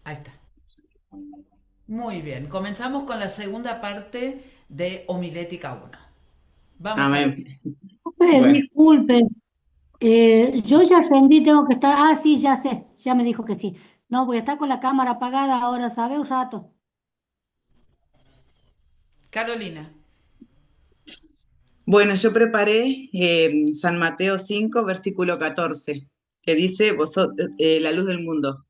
Ahí está. Muy bien. Comenzamos con la segunda parte de Homilética 1. Vamos, Carolina. Amén. Bueno, Disculpe, yo ya ascendí, tengo que estar. Ah, sí, ya sé, ya me dijo que sí. No, voy a estar con la cámara apagada ahora, ¿sabe? Un rato. Carolina. bueno, yo preparé San Mateo 5, versículo 14, que dice, la luz del mundo.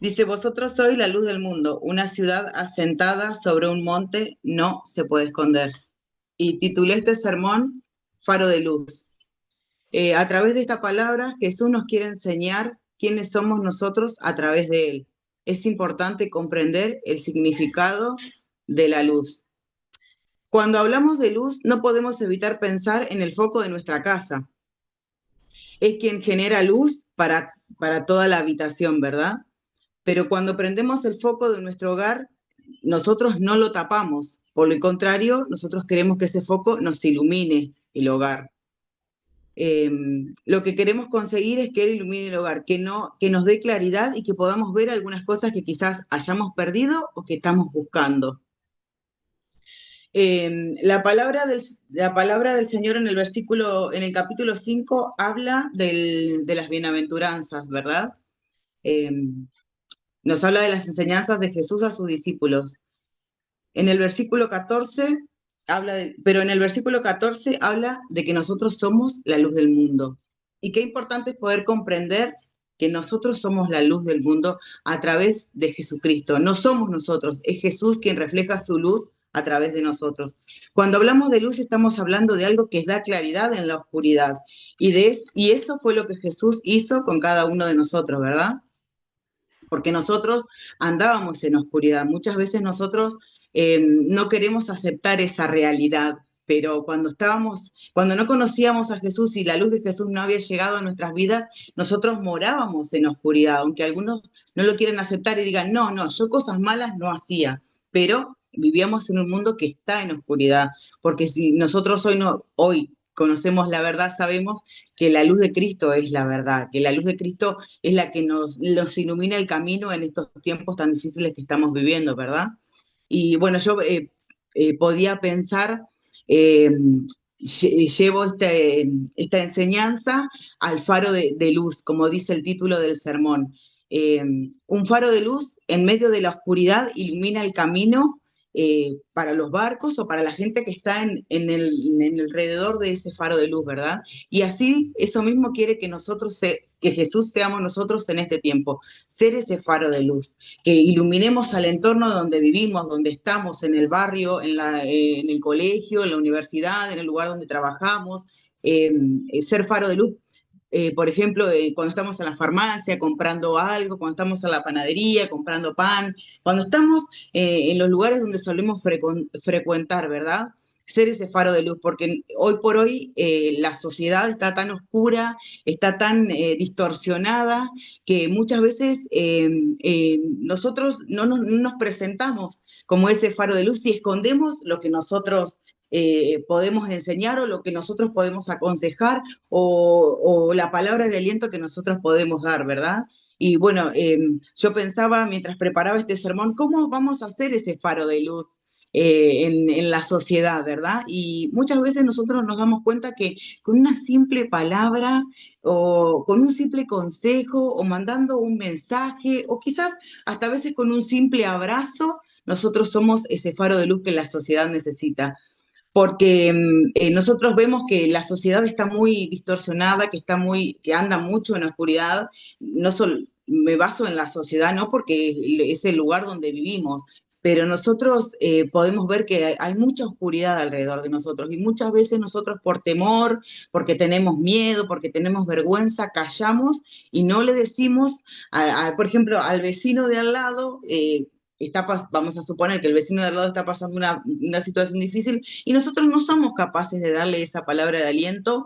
Dice, vosotros sois la luz del mundo, una ciudad asentada sobre un monte no se puede esconder. Y titulé este sermón Faro de Luz. A través de esta palabra, Jesús nos quiere enseñar quiénes somos nosotros a través de él. Es importante comprender el significado de la luz. Cuando hablamos de luz, no podemos evitar pensar en el foco de nuestra casa. Es quien genera luz para toda la habitación, ¿verdad? Pero cuando prendemos el foco de nuestro hogar, nosotros no lo tapamos. Por el contrario, nosotros queremos que ese foco nos ilumine el hogar. Eh, lo que queremos conseguir es que Él ilumine el hogar, que nos dé claridad y que podamos ver algunas cosas que quizás hayamos perdido o que estamos buscando. La palabra del Señor en el en el capítulo 5 habla de las bienaventuranzas, ¿verdad? Eh, Nos habla de las enseñanzas de Jesús a sus discípulos. En el versículo 14 pero en el versículo 14 habla de que nosotros somos la luz del mundo. Y qué importante es poder comprender que nosotros somos la luz del mundo a través de Jesucristo. No somos nosotros, es Jesús quien refleja su luz a través de nosotros. Cuando hablamos de luz estamos hablando de algo que da claridad en la oscuridad. Y eso fue lo que Jesús hizo con cada uno de nosotros, ¿verdad? Porque nosotros andábamos en oscuridad. Muchas veces nosotros no queremos aceptar esa realidad, pero cuando no conocíamos a Jesús y la luz de Jesús no había llegado a nuestras vidas, nosotros morábamos en oscuridad, aunque algunos no lo quieren aceptar y digan, no, no, yo cosas malas no hacía, pero vivíamos en un mundo que está en oscuridad, porque si nosotros hoy conocemos la verdad, sabemos que la luz de Cristo es la verdad, que la luz de Cristo es la que nos ilumina el camino en estos tiempos tan difíciles que estamos viviendo, ¿verdad? Y bueno, yo podía pensar, eh, llevo esta enseñanza al faro de luz, como dice el título del sermón. Eh, un faro de luz en medio de la oscuridad ilumina el camino para los barcos o para la gente que está en el alrededor de ese faro de luz, ¿verdad? Y así, eso mismo quiere que que Jesús seamos nosotros en este tiempo, ser ese faro de luz, que iluminemos al entorno donde vivimos, donde estamos, en el barrio, en el colegio, en la universidad, en el lugar donde trabajamos, ser faro de luz. Por ejemplo, cuando estamos en la farmacia comprando algo, cuando estamos en la panadería comprando pan, cuando estamos en los lugares donde solemos frecuentar, ¿verdad? Ser ese faro de luz, porque hoy por hoy la sociedad está tan oscura, está tan distorsionada, que muchas veces nosotros no nos presentamos como ese faro de luz y escondemos lo que nosotros podemos enseñar o lo que nosotros podemos aconsejar o la palabra de aliento que nosotros podemos dar, ¿verdad? Y bueno, yo pensaba mientras preparaba este sermón, ¿cómo vamos a hacer ese faro de luz en la sociedad, ¿verdad? Y muchas veces nosotros nos damos cuenta que con una simple palabra o con un simple consejo o mandando un mensaje o quizás hasta a veces con un simple abrazo, nosotros somos ese faro de luz que la sociedad necesita porque nosotros vemos que la sociedad está muy distorsionada, que anda mucho en la oscuridad, no solo me baso en la sociedad, no porque es el lugar donde vivimos, pero nosotros podemos ver que hay mucha oscuridad alrededor de nosotros y muchas veces nosotros por temor, porque tenemos miedo, porque tenemos vergüenza, callamos y no le decimos, por ejemplo, al vecino de al lado, vamos a suponer que el vecino de al lado está pasando una situación difícil y nosotros no somos capaces de darle esa palabra de aliento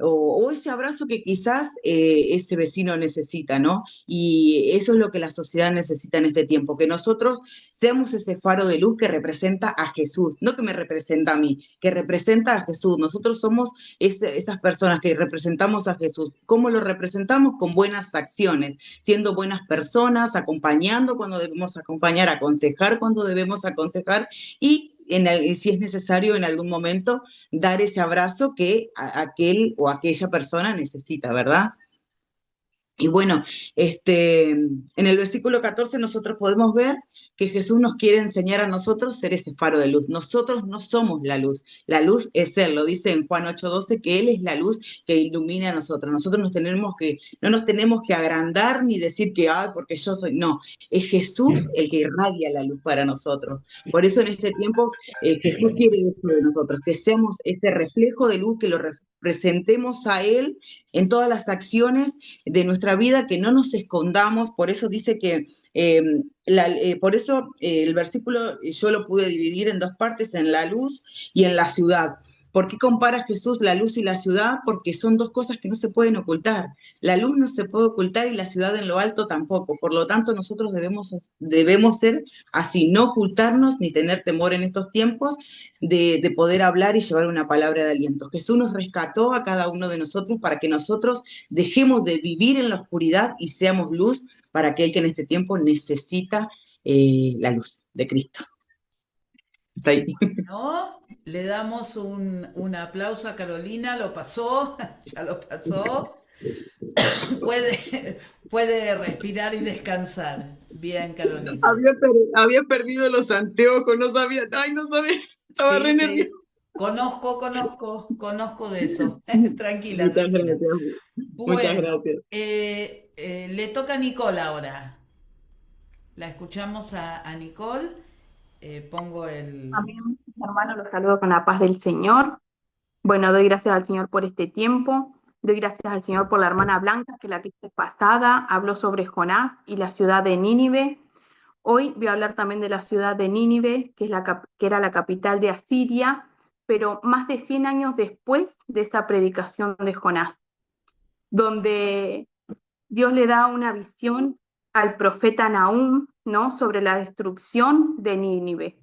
o ese abrazo que quizás ese vecino necesita, ¿no? Y eso es lo que la sociedad necesita en este tiempo, que nosotros seamos ese faro de luz que representa a Jesús, no que me representa a mí, que representa a Jesús. Nosotros somos esas personas que representamos a Jesús. ¿Cómo lo representamos? Con buenas acciones, siendo buenas personas, acompañando cuando debemos acompañar, aconsejar cuando debemos aconsejar y si es necesario en algún momento dar ese abrazo que aquel o aquella persona necesita, ¿verdad? Y bueno, en el versículo 14 nosotros podemos ver que Jesús nos quiere enseñar a nosotros ser ese faro de luz. Nosotros no somos la luz es Él, lo dice en Juan 8:12, que Él es la luz que ilumina a nosotros. Nosotros no nos tenemos que agrandar ni decir que, porque yo soy, no, es Jesús el que irradia la luz para nosotros. Por eso en este tiempo Jesús quiere eso de nosotros, que seamos ese reflejo de luz, que lo presentemos a Él en todas las acciones de nuestra vida, que no nos escondamos. Por eso dice que, por eso el versículo yo lo pude dividir en dos partes, en la luz y en la ciudad. ¿Por qué compara Jesús la luz y la ciudad? Porque son dos cosas que no se pueden ocultar. La luz no se puede ocultar y la ciudad en lo alto tampoco. Por lo tanto, nosotros debemos ser así, no ocultarnos ni tener temor en estos tiempos de poder hablar y llevar una palabra de aliento. Jesús nos rescató a cada uno de nosotros para que nosotros dejemos de vivir en la oscuridad y seamos luz para aquel que en este tiempo necesita la luz de Cristo. Está ahí. Bueno, le damos un aplauso a Carolina, lo pasó, ya lo pasó. Puede respirar y descansar. Bien, Carolina. Había perdido los anteojos, no sabía, estaba re Sí, nerviosa. sí. Conozco de eso. Tranquila, Muchas tranquila. gracias. Muchas Bueno, gracias. le toca a Nicole ahora. La escuchamos a Nicole. Pongo el... Amén, hermano, los saludo con la paz del Señor. Bueno, doy gracias al Señor por este tiempo. Doy gracias al Señor por la hermana Blanca, que la clase pasada habló sobre Jonás y la ciudad de Nínive. Hoy voy a hablar también de la ciudad de Nínive, que era la capital de Asiria, pero más de 100 años después de esa predicación de Jonás, donde Dios le da una visión al profeta Nahum, ¿no?, sobre la destrucción de Nínive,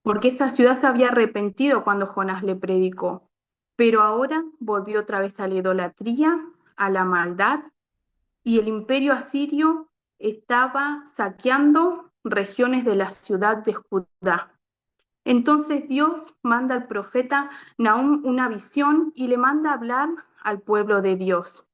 porque esa ciudad se había arrepentido cuando Jonás le predicó, pero ahora volvió otra vez a la idolatría, a la maldad, y el imperio asirio estaba saqueando regiones de la ciudad de Judá. Entonces Dios manda al profeta Nahum una visión y le manda a hablar al pueblo de Dios.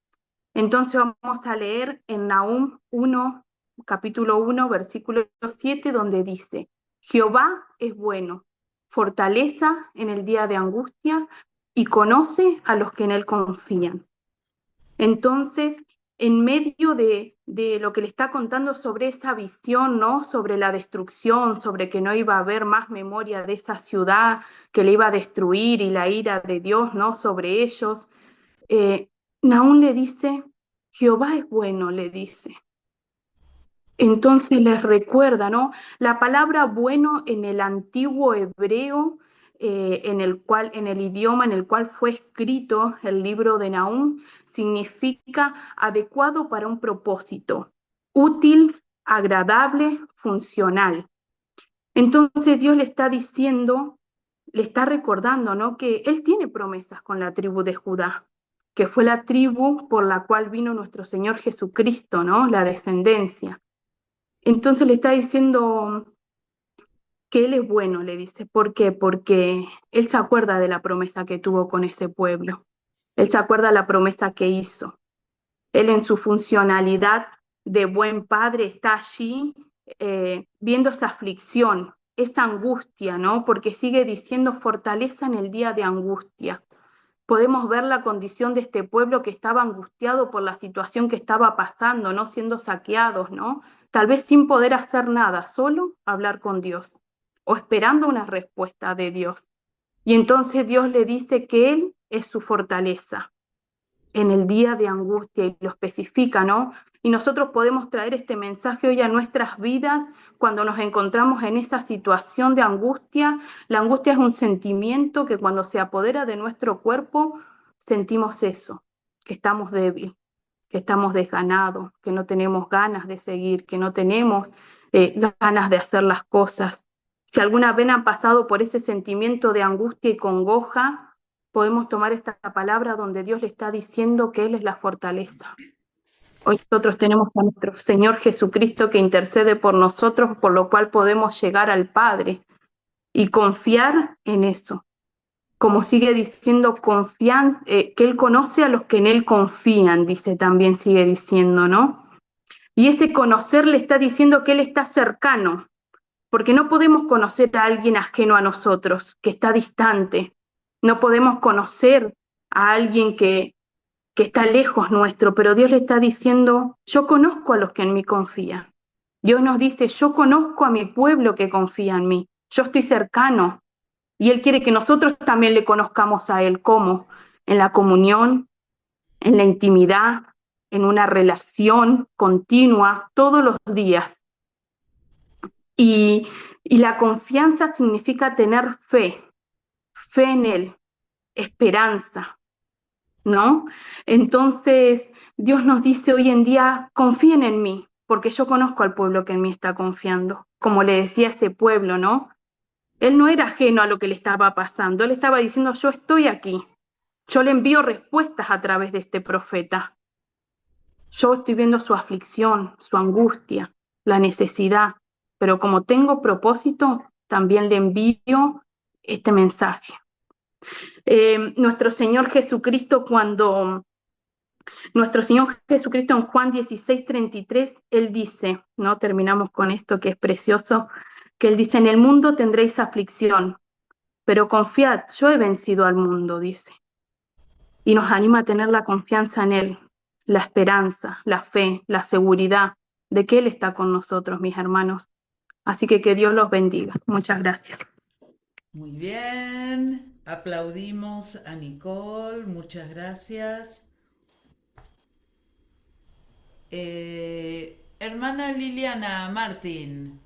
Entonces vamos a leer en Nahum 1, capítulo 1, versículo 7, donde dice: Jehová es bueno, fortaleza en el día de angustia y conoce a los que en él confían. Entonces, en medio de lo que le está contando sobre esa visión, ¿no?, sobre la destrucción, sobre que no iba a haber más memoria de esa ciudad, que le iba a destruir, y la ira de Dios, ¿no?, sobre ellos, Nahum le dice: Jehová es bueno, le dice. Entonces les recuerda, ¿no?, la palabra bueno en el antiguo hebreo, en el idioma en el cual fue escrito el libro de Nahum, significa adecuado para un propósito, útil, agradable, funcional. Entonces Dios le está diciendo, le está recordando, ¿no?, que Él tiene promesas con la tribu de Judá, que fue la tribu por la cual vino nuestro Señor Jesucristo, ¿no?, la descendencia. Entonces le está diciendo que Él es bueno, le dice. ¿Por qué? Porque Él se acuerda de la promesa que tuvo con ese pueblo. Él se acuerda de la promesa que hizo. Él, en su funcionalidad de buen padre, está allí viendo esa aflicción, esa angustia, ¿no?, porque sigue diciendo fortaleza en el día de angustia. Podemos ver la condición de este pueblo que estaba angustiado por la situación que estaba pasando, ¿no?, siendo saqueados, ¿no?, tal vez sin poder hacer nada, solo hablar con Dios o esperando una respuesta de Dios. Y entonces Dios le dice que Él es su fortaleza en el día de angustia, y lo especifica, ¿no? Y nosotros podemos traer este mensaje hoy a nuestras vidas cuando nos encontramos en esa situación de angustia. La angustia es un sentimiento que cuando se apodera de nuestro cuerpo sentimos eso, que estamos débiles, que estamos desganados, que no tenemos ganas de seguir, que no tenemos ganas de hacer las cosas. Si alguna vez han pasado por ese sentimiento de angustia y congoja, podemos tomar esta palabra donde Dios le está diciendo que Él es la fortaleza. Hoy nosotros tenemos a nuestro Señor Jesucristo que intercede por nosotros, por lo cual podemos llegar al Padre y confiar en eso. Como sigue diciendo, que Él conoce a los que en Él confían, dice también, sigue diciendo, ¿no? Y ese conocer le está diciendo que Él está cercano, porque no podemos conocer a alguien ajeno a nosotros, que está distante. No podemos conocer a alguien que está lejos nuestro, pero Dios le está diciendo, yo conozco a los que en mí confían. Dios nos dice, yo conozco a mi pueblo que confía en mí, yo estoy cercano. Y Él quiere que nosotros también le conozcamos a Él, ¿cómo? En la comunión, en la intimidad, en una relación continua, todos los días. Y la confianza significa tener fe en Él, esperanza, ¿no? Entonces, Dios nos dice hoy en día, confíen en mí, porque yo conozco al pueblo que en mí está confiando. Como le decía a ese pueblo, ¿no? Él no era ajeno a lo que le estaba pasando, él estaba diciendo, yo estoy aquí, yo le envío respuestas a través de este profeta. Yo estoy viendo su aflicción, su angustia, la necesidad, pero como tengo propósito, también le envío este mensaje. Nuestro Señor Jesucristo en Juan 16:33, Él dice, ¿no? Terminamos con esto que es precioso, que Él dice, en el mundo tendréis aflicción, pero confiad, yo he vencido al mundo, dice. Y nos anima a tener la confianza en Él, la esperanza, la fe, la seguridad de que Él está con nosotros, mis hermanos. Así que Dios los bendiga. Muchas gracias. Muy bien, aplaudimos a Nicole, muchas gracias. Hermana Liliana Martín.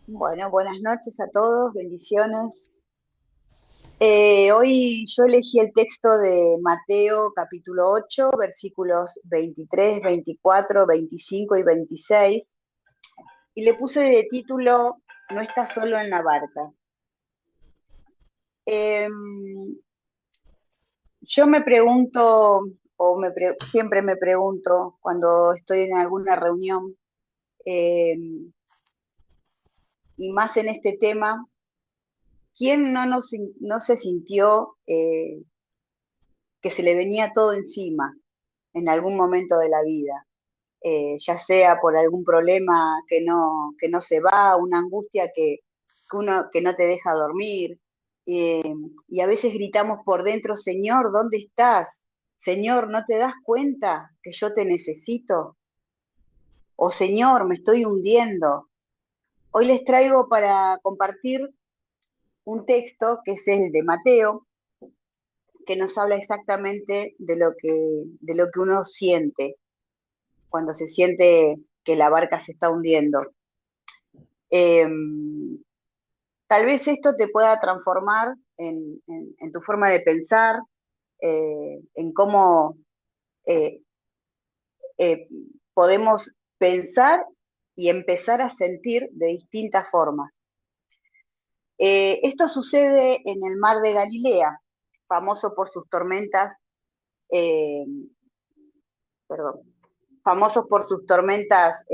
Bueno, buenas noches a todos, bendiciones. Hoy yo elegí el texto de Mateo capítulo 8, versículos 23, 24, 25 y 26, y le puse de título No estás solo en la barca. Yo me pregunto, siempre me pregunto cuando estoy en alguna reunión, y más en este tema, ¿quién no se sintió que se le venía todo encima en algún momento de la vida? Ya sea por algún problema que no se va, una angustia que no te deja dormir, eh, y a veces gritamos por dentro, Señor, ¿dónde estás? Señor, ¿no te das cuenta que yo te necesito? O Señor, me estoy hundiendo. Hoy les traigo para compartir un texto que es el de Mateo, que nos habla exactamente de lo que uno siente cuando se siente que la barca se está hundiendo. Eh, Tal vez esto te pueda transformar en tu forma de pensar, en cómo eh, eh, podemos pensar y empezar a sentir de distintas formas. Esto sucede en el mar de Galilea, famoso por sus tormentas, eh, perdón, famosos por sus tormentas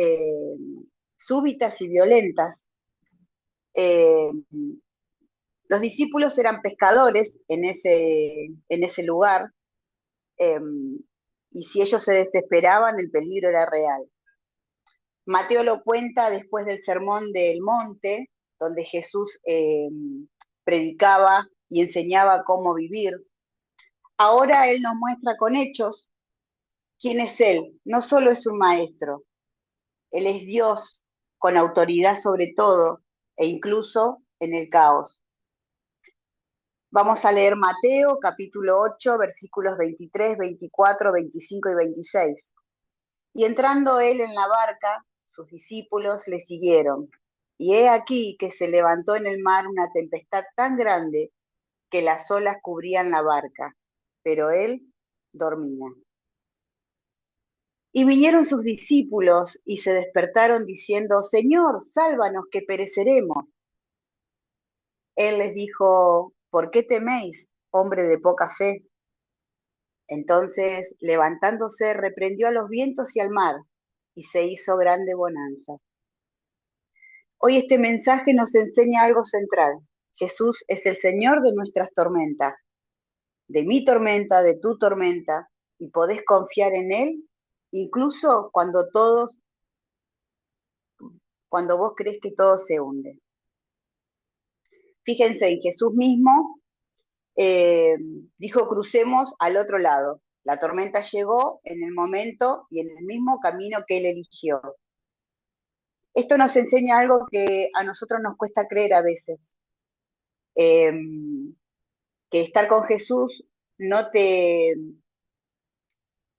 súbitas y violentas. Los discípulos eran pescadores en ese lugar, eh, y si ellos se desesperaban, el peligro era real. Mateo lo cuenta después del Sermón del Monte, donde Jesús predicaba y enseñaba cómo vivir. Ahora Él nos muestra con hechos quién es Él. No solo es un maestro, Él es Dios con autoridad sobre todo e incluso en el caos. Vamos a leer Mateo capítulo 8, versículos 23, 24, 25 y 26. Y entrando él en la barca, sus discípulos le siguieron. Y he aquí que se levantó en el mar una tempestad tan grande que las olas cubrían la barca, pero él dormía. Y vinieron sus discípulos y se despertaron diciendo, Señor, sálvanos que pereceremos. Él les dijo, ¿por qué teméis, hombre de poca fe? Entonces, levantándose, reprendió a los vientos y al mar, y se hizo grande bonanza. Hoy este mensaje nos enseña algo central. Jesús es el Señor de nuestras tormentas, de mi tormenta, de tu tormenta, y podés confiar en Él, incluso cuando vos crees que todo se hunde. Fíjense, en Jesús mismo dijo, crucemos al otro lado. La tormenta llegó en el momento y en el mismo camino que Él eligió. Esto nos enseña algo que a nosotros nos cuesta creer a veces, eh, que estar con Jesús no te,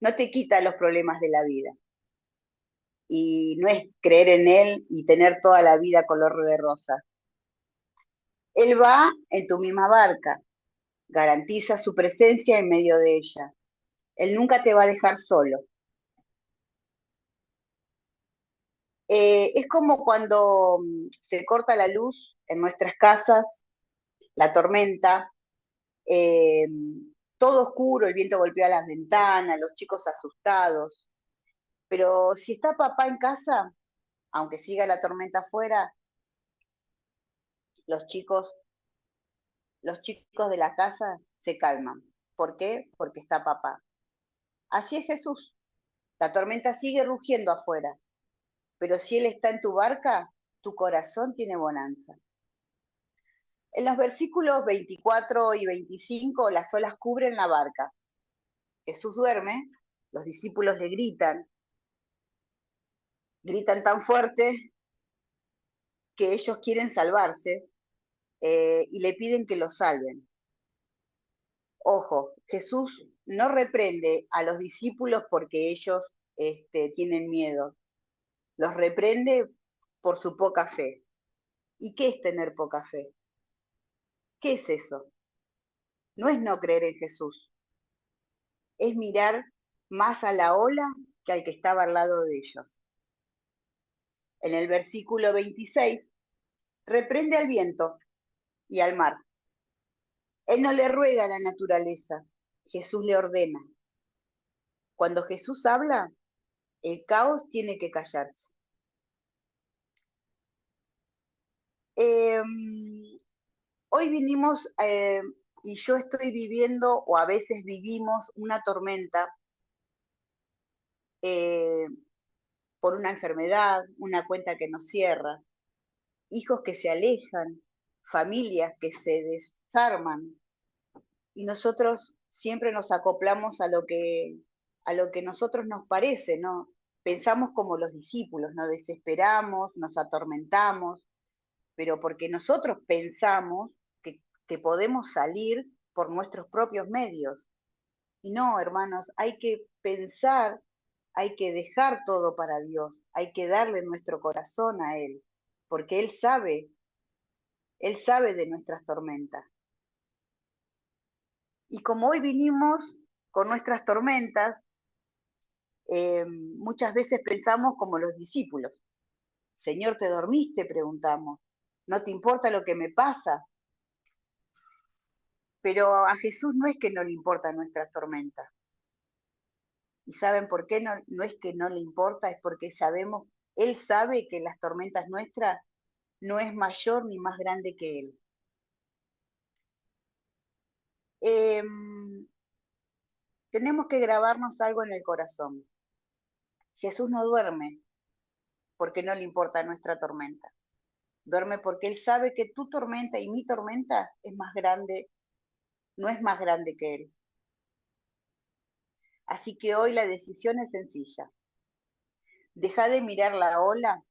no te quita los problemas de la vida. Y no es creer en Él y tener toda la vida color de rosa. Él va en tu misma barca, garantiza su presencia en medio de ella. Él nunca te va a dejar solo. Es como cuando se corta la luz en nuestras casas, la tormenta, eh, todo oscuro, el viento golpea las ventanas, los chicos asustados. Pero si está papá en casa, aunque siga la tormenta afuera, los chicos, los chicos de la casa se calman. ¿Por qué? Porque está papá. Así es Jesús. La tormenta sigue rugiendo afuera, pero si Él está en tu barca, tu corazón tiene bonanza. En los versículos 24 y 25, las olas cubren la barca. Jesús duerme, los discípulos le gritan tan fuerte que ellos quieren salvarse y le piden que los salven. Ojo, Jesús no reprende a los discípulos porque ellos tienen miedo, los reprende por su poca fe. ¿Y qué es tener poca fe? ¿Qué es eso? No es no creer en Jesús, es mirar más a la ola que al que estaba al lado de ellos. En el versículo 26, reprende al viento y al mar. Él no le ruega a la naturaleza, Jesús le ordena. Cuando Jesús habla, el caos tiene que callarse. Eh, Hoy vinimos y yo estoy viviendo, o a veces vivimos, una tormenta eh, por una enfermedad, una cuenta que nos cierra, hijos que se alejan, familias que se desarman, y nosotros siempre nos acoplamos a lo que nosotros nos parece, ¿no? Pensamos como los discípulos, nos desesperamos, nos atormentamos, pero porque nosotros pensamos que podemos salir por nuestros propios medios. Y no, hermanos, hay que pensar, hay que dejar todo para Dios, hay que darle nuestro corazón a Él, porque Él sabe de nuestras tormentas. Y como hoy vinimos con nuestras tormentas, muchas veces pensamos como los discípulos. Señor, ¿te dormiste? Preguntamos. ¿No te importa lo que me pasa? Pero a Jesús no es que no le importan nuestras tormentas. ¿Y saben por qué no es que no le importa? Es porque Él sabe que las tormentas nuestras no es mayor ni más grande que Él. Eh, Tenemos que grabarnos algo en el corazón. Jesús no duerme porque no le importa nuestra tormenta. Duerme porque Él sabe que tu tormenta y mi tormenta es más grande, no es más grande que Él. Así que hoy la decisión es sencilla. Deja de mirar la ola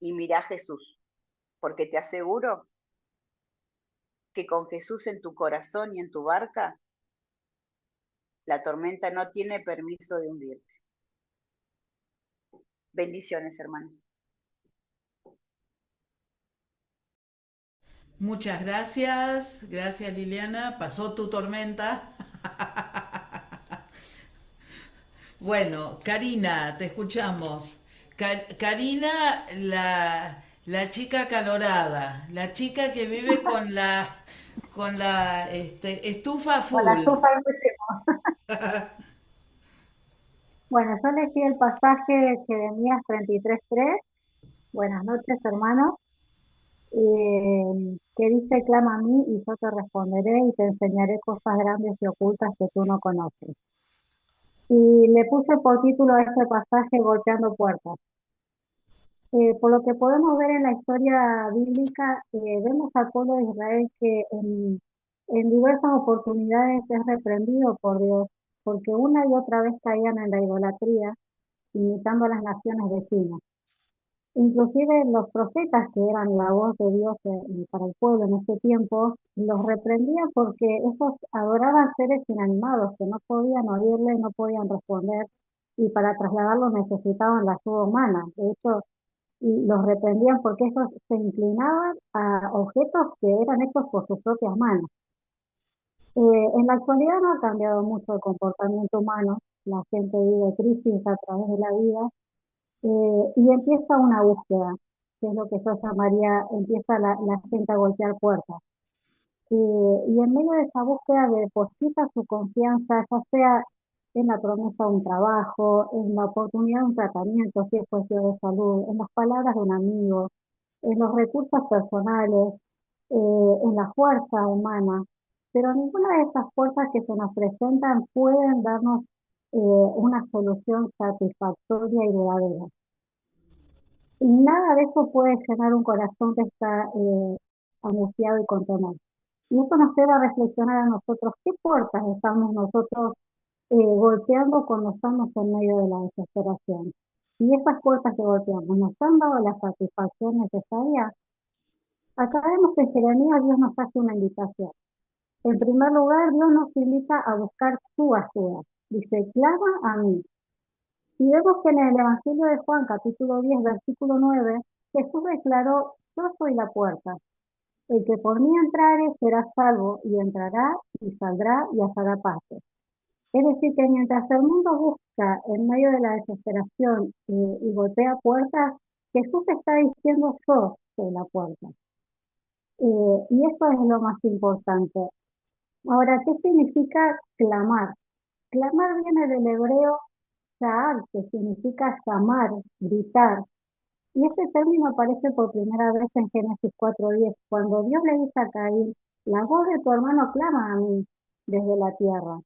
y mira a Jesús, porque te aseguro que con Jesús en tu corazón y en tu barca, la tormenta no tiene permiso de hundirte. Bendiciones, hermanos. Muchas gracias. Gracias, Liliana. Pasó tu tormenta. Bueno, Karina, te escuchamos. Karina, la chica acalorada, la chica que vive con la estufa Con la full. estufa al último. Bueno, yo elegí el pasaje de Jeremías 33:3. Buenas noches, hermanos. Que dice, clama a mí y yo te responderé y te enseñaré cosas grandes y ocultas que tú no conoces. Y le puse por título a este pasaje Golpeando puertas. Por lo que podemos ver en la historia bíblica, vemos al pueblo de Israel que en diversas oportunidades es reprendido por Dios, porque una y otra vez caían en la idolatría, imitando a las naciones vecinas. Inclusive los profetas, que eran la voz de Dios para el pueblo en ese tiempo, los reprendían porque ellos adoraban seres inanimados que no podían oírle, no podían responder, y para trasladarlo necesitaban la ayuda humana. De hecho, y los reprendían porque ellos se inclinaban a objetos que eran hechos por sus propias manos. En la actualidad no ha cambiado mucho el comportamiento humano, la gente vive crisis a través de la vida, y empieza una búsqueda, que es lo que yo llamaría, empieza la gente a golpear puertas. Y en medio de esa búsqueda deposita su confianza, ya sea en la promesa de un trabajo, en la oportunidad de un tratamiento, si es cuestión de salud, en las palabras de un amigo, en los recursos personales, en la fuerza humana, pero ninguna de esas fuerzas que se nos presentan pueden darnos una solución satisfactoria y duradera. Y nada de eso puede llenar un corazón que está angustiado y con temor. Y eso nos lleva a reflexionar a nosotros qué puertas estamos nosotros golpeando cuando estamos en medio de la desesperación. Y esas puertas que golpeamos nos han dado la satisfacción necesaria. Acá vemos que en Jeremías Dios nos hace una invitación. En primer lugar, Dios nos invita a buscar su ayuda. Dice, clama a mí. Y vemos que en el Evangelio de Juan, capítulo 10, versículo 9, Jesús declaró, yo soy la puerta. El que por mí entrare será salvo, y entrará, y saldrá, y hallará paz. Es decir, que mientras el mundo busca en medio de la desesperación y golpea puertas, Jesús está diciendo, yo soy la puerta. Y eso es lo más importante. Ahora, ¿qué significa clamar? Clamar viene del hebreo sha'ar, que significa llamar, gritar. Y este término aparece por primera vez en Génesis 4:10, cuando Dios le dice a Caín, la voz de tu hermano clama a mí desde la tierra.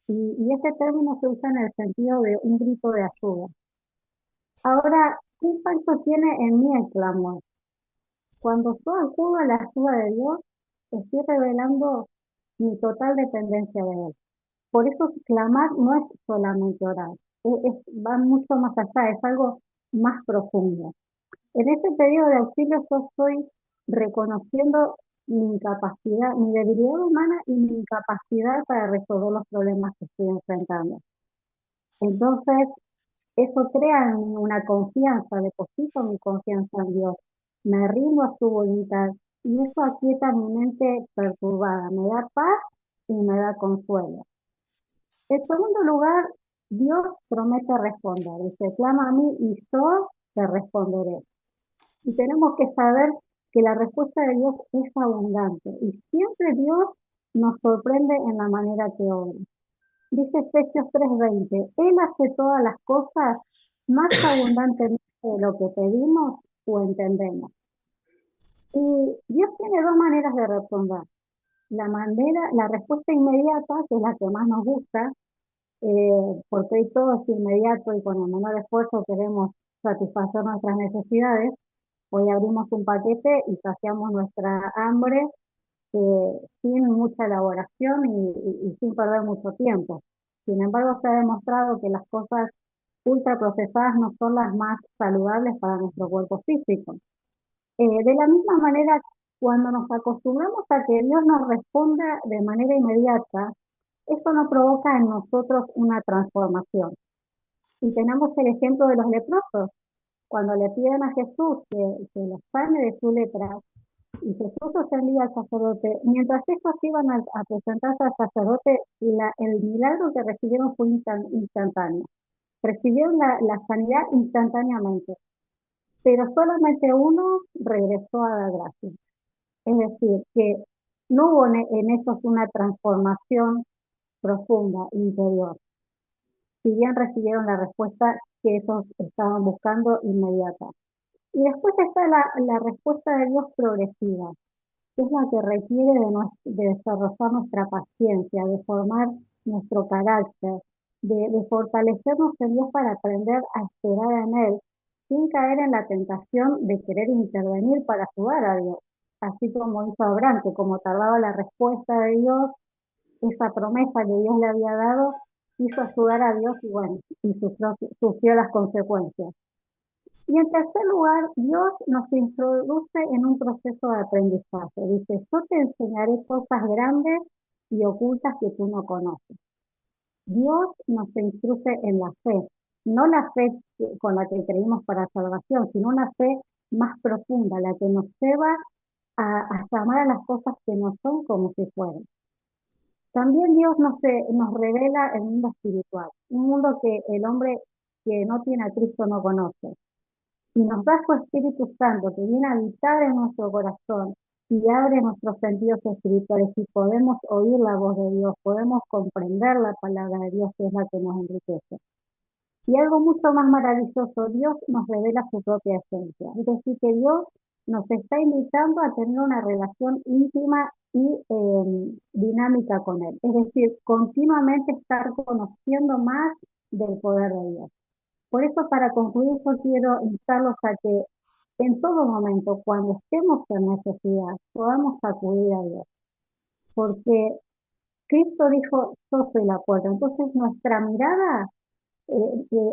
Y este término se usa en el sentido de un grito de ayuda. Ahora, ¿qué impacto tiene en mí el clamor? Cuando yo acudo a la ayuda de Dios, estoy revelando mi total dependencia de Él. Por eso clamar no es solamente orar, va mucho más allá, es algo más profundo. En este pedido de auxilio yo estoy reconociendo mi incapacidad, mi debilidad humana y mi incapacidad para resolver los problemas que estoy enfrentando. Entonces, eso crea en mí una confianza, deposito mi confianza en Dios, me rindo a su voluntad y eso aquieta mi mente perturbada, me da paz y me da consuelo. En segundo lugar, Dios promete responder, dice, clama a mí y yo te responderé. Y tenemos que saber que la respuesta de Dios es abundante y siempre Dios nos sorprende en la manera que obra. Dice Efesios 3:20, Él hace todas las cosas más abundantemente de lo que pedimos o entendemos. Y Dios tiene dos maneras de responder. La respuesta inmediata, que es la que más nos gusta, porque hoy todo es inmediato y con el menor esfuerzo queremos satisfacer nuestras necesidades. Hoy abrimos un paquete y saciamos nuestra hambre sin mucha elaboración y sin perder mucho tiempo. Sin embargo, se ha demostrado que las cosas ultraprocesadas no son las más saludables para nuestro cuerpo físico. De la misma manera, cuando nos acostumbramos a que Dios nos responda de manera inmediata, eso no provoca en nosotros una transformación. Y tenemos el ejemplo de los leprosos. Cuando le piden a Jesús que los sane de su lepra, Y Jesús ofendía al sacerdote. Mientras estos iban a presentarse al sacerdote, el milagro que recibieron fue instantáneo. Recibieron la sanidad instantáneamente, pero solamente uno regresó a la gracia. Es decir, que no hubo en ellos una transformación profunda, interior. Si bien recibieron la respuesta que ellos estaban buscando inmediata. Y después está la respuesta de Dios progresiva, que es la que requiere de desarrollar nuestra paciencia, de formar nuestro carácter, de fortalecernos en Dios para aprender a esperar en Él, sin caer en la tentación de querer intervenir para ayudar a Dios. Así como hizo Abraham, que como tardaba la respuesta de Dios, esa promesa que Dios le había dado, quiso ayudar a Dios y bueno, y sufrió las consecuencias. Y en tercer lugar, Dios nos introduce en un proceso de aprendizaje. Dice, yo te enseñaré cosas grandes y ocultas que tú no conoces. Dios nos instruye en la fe, no la fe con la que creímos para salvación, sino una fe más profunda, la que nos lleva a llamar a las cosas que no son como si fueran. También Dios nos revela el mundo espiritual, un mundo que el hombre que no tiene a Cristo no conoce. Y nos da su Espíritu Santo que viene a habitar en nuestro corazón y abre nuestros sentidos espirituales y podemos oír la voz de Dios, podemos comprender la palabra de Dios que es la que nos enriquece. Y algo mucho más maravilloso, Dios nos revela su propia esencia. Es decir, que Dios nos está invitando a tener una relación íntima y dinámica con Él. Es decir, continuamente estar conociendo más del poder de Dios. Por eso, para concluir, yo quiero instarlos a que en todo momento, cuando estemos en necesidad, podamos acudir a Dios. Porque Cristo dijo, yo soy la puerta. Entonces, nuestra mirada,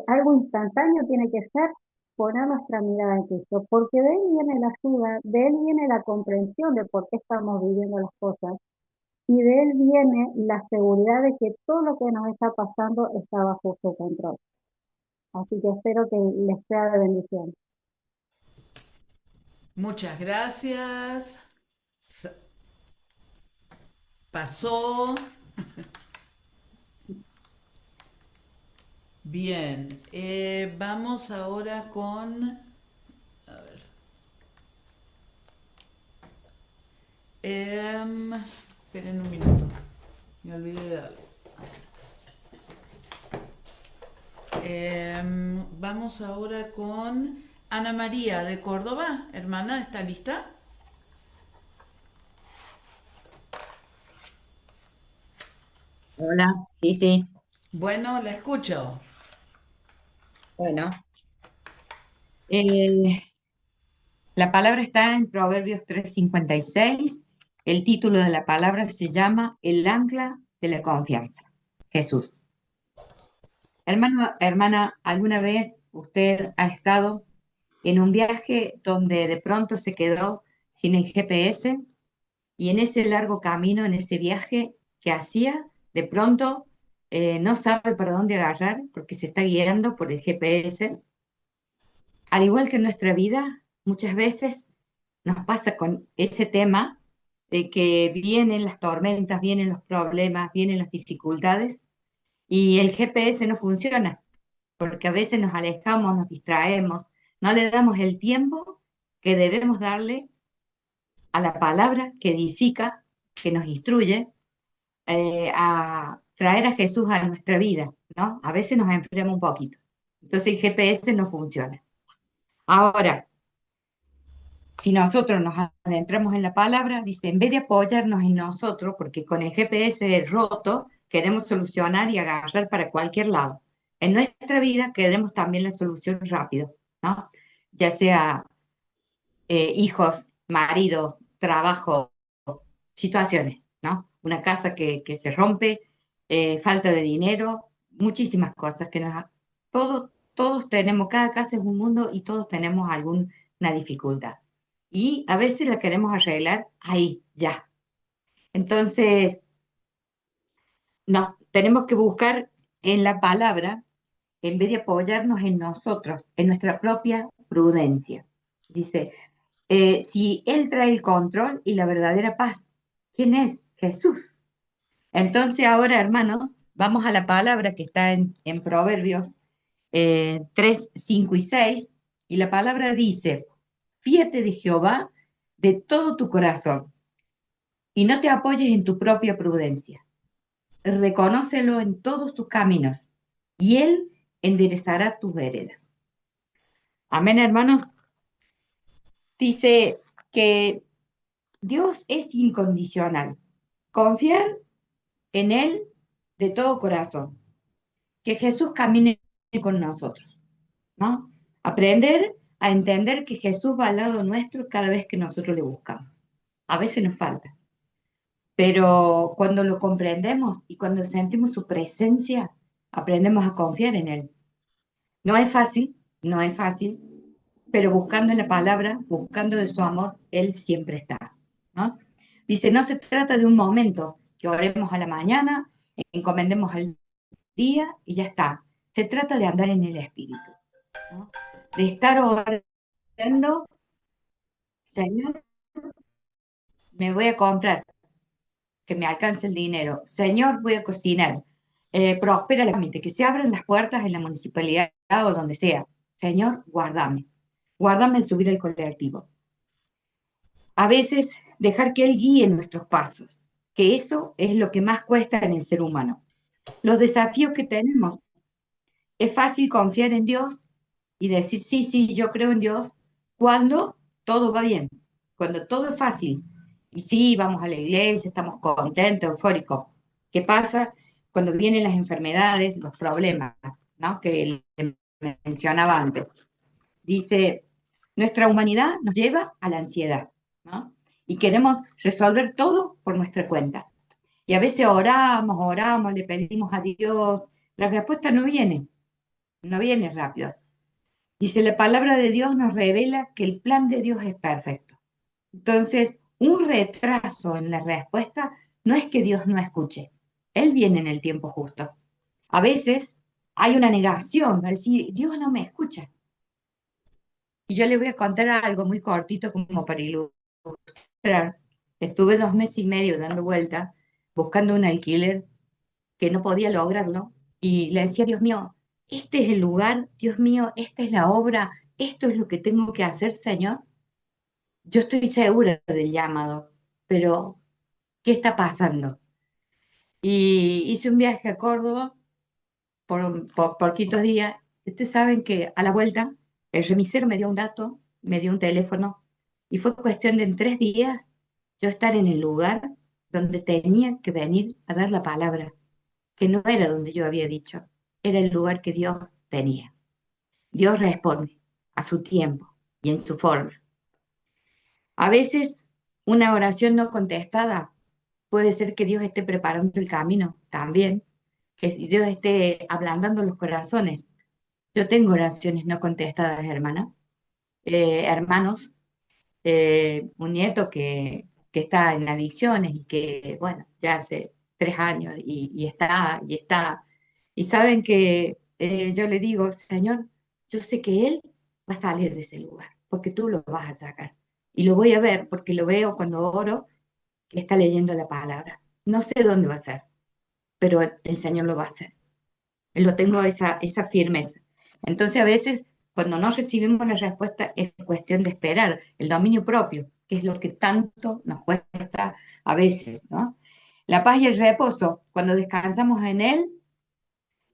algo instantáneo tiene que ser poner nuestra mirada en Cristo. Porque de Él viene la ayuda, de Él viene la comprensión de por qué estamos viviendo las cosas. Y de Él viene la seguridad de que todo lo que nos está pasando está bajo su control. Así que espero que les sea de bendición. Muchas gracias. Pasó. Bien, vamos ahora con... A ver. Esperen un minuto. Me olvidé de algo. Vamos ahora con Ana María de Córdoba. Hermana, ¿está lista? Hola, sí, sí. Bueno, la escucho. Bueno, eh, la palabra está en Proverbios 3:56. El título de la palabra se llama El ancla de la confianza. Jesús. Hermano, hermana, ¿alguna vez usted ha estado en un viaje donde de pronto se quedó sin el GPS y en ese largo camino, en ese viaje que hacía, de pronto no sabe por dónde agarrar porque se está guiando por el GPS? Al igual que en nuestra vida, muchas veces nos pasa con ese tema de que vienen las tormentas, vienen los problemas, vienen las dificultades y el GPS no funciona, porque a veces nos alejamos, nos distraemos, no le damos el tiempo que debemos darle a la palabra que edifica, que nos instruye, a traer a Jesús a nuestra vida, ¿no? A veces nos enfriamos un poquito. Entonces el GPS no funciona. Ahora, si nosotros nos adentramos en la palabra, dice, en vez de apoyarnos en nosotros, porque con el GPS roto queremos solucionar y agarrar para cualquier lado. En nuestra vida queremos también la solución rápido, ¿no? Ya sea hijos, marido, trabajo, situaciones, ¿no? Una casa que se rompe, falta de dinero, muchísimas cosas que todos tenemos, cada casa es un mundo y todos tenemos alguna dificultad. Y a veces la queremos arreglar ahí, ya. Entonces, no, tenemos que buscar en la palabra, en vez de apoyarnos en nosotros, en nuestra propia prudencia. Dice, si Él trae el control y la verdadera paz. ¿Quién es? Jesús. Entonces ahora, hermanos, vamos a la palabra que está en Proverbios 3, 5 y 6, y la palabra dice, fíate de Jehová de todo tu corazón y no te apoyes en tu propia prudencia. Reconócelo en todos tus caminos y Él enderezará tus veredas. Amén, hermanos. Dice que Dios es incondicional. Confiar en Él de todo corazón. Que Jesús camine con nosotros, ¿no? Aprender a entender que Jesús va al lado nuestro cada vez que nosotros le buscamos. A veces nos falta, pero cuando lo comprendemos y cuando sentimos su presencia, aprendemos a confiar en Él. No es fácil, no es fácil, pero buscando en la palabra, buscando de su amor, Él siempre está, ¿no? Dice, no se trata de un momento que oremos a la mañana, encomendemos al día y ya está. Se trata de andar en el Espíritu, ¿no? De estar orando, Señor, me voy a comprar, que me alcance el dinero. Señor, voy a cocinar. Prospera el trámite, que se abran las puertas en la municipalidad o donde sea. Señor, guárdame. Guárdame en subir el colectivo. A veces dejar que Él guíe nuestros pasos, que eso es lo que más cuesta en el ser humano. Los desafíos que tenemos. Es fácil confiar en Dios y decir, sí, sí, yo creo en Dios, cuando todo va bien, cuando todo es fácil. Y sí, vamos a la iglesia, estamos contentos, eufóricos. ¿Qué pasa cuando vienen las enfermedades, los problemas, ¿no? Que mencionaba antes? Dice, nuestra humanidad nos lleva a la ansiedad, ¿no? Y queremos resolver todo por nuestra cuenta. Y a veces oramos, le pedimos a Dios, la respuesta no viene, no viene rápido. Dice, la palabra de Dios nos revela que el plan de Dios es perfecto. Entonces, un retraso en la respuesta no es que Dios no escuche. Él viene en el tiempo justo. A veces hay una negación, va a decir, Dios no me escucha. Y yo les voy a contar algo muy cortito como para ilustrar. Estuve 2 meses y medio dando vuelta, buscando un alquiler que no podía lograrlo. Y le decía, Dios mío, este es el lugar, Dios mío, esta es la obra, esto es lo que tengo que hacer, Señor. Yo estoy segura del llamado, pero ¿qué está pasando? Y hice un viaje a Córdoba por poquitos días. Ustedes saben que a la vuelta el remisero me dio un dato, me dio un teléfono, y fue cuestión de en 3 días yo estar en el lugar donde tenía que venir a dar la palabra, que no era donde yo había dicho, era el lugar que Dios tenía. Dios responde a su tiempo y en su forma. A veces una oración no contestada puede ser que Dios esté preparando el camino también, que Dios esté ablandando los corazones. Yo tengo oraciones no contestadas, hermana. Hermanos, un nieto que está en adicciones y que, bueno, ya hace 3 años y está. Y saben que yo le digo, Señor, yo sé que Él va a salir de ese lugar, porque tú lo vas a sacar. Y lo voy a ver, porque lo veo cuando oro, que está leyendo la palabra. No sé dónde va a ser, pero el Señor lo va a hacer. Lo tengo esa firmeza. Entonces, a veces, cuando no recibimos la respuesta, es cuestión de esperar el dominio propio, que es lo que tanto nos cuesta a veces, ¿no? La paz y el reposo, cuando descansamos en Él,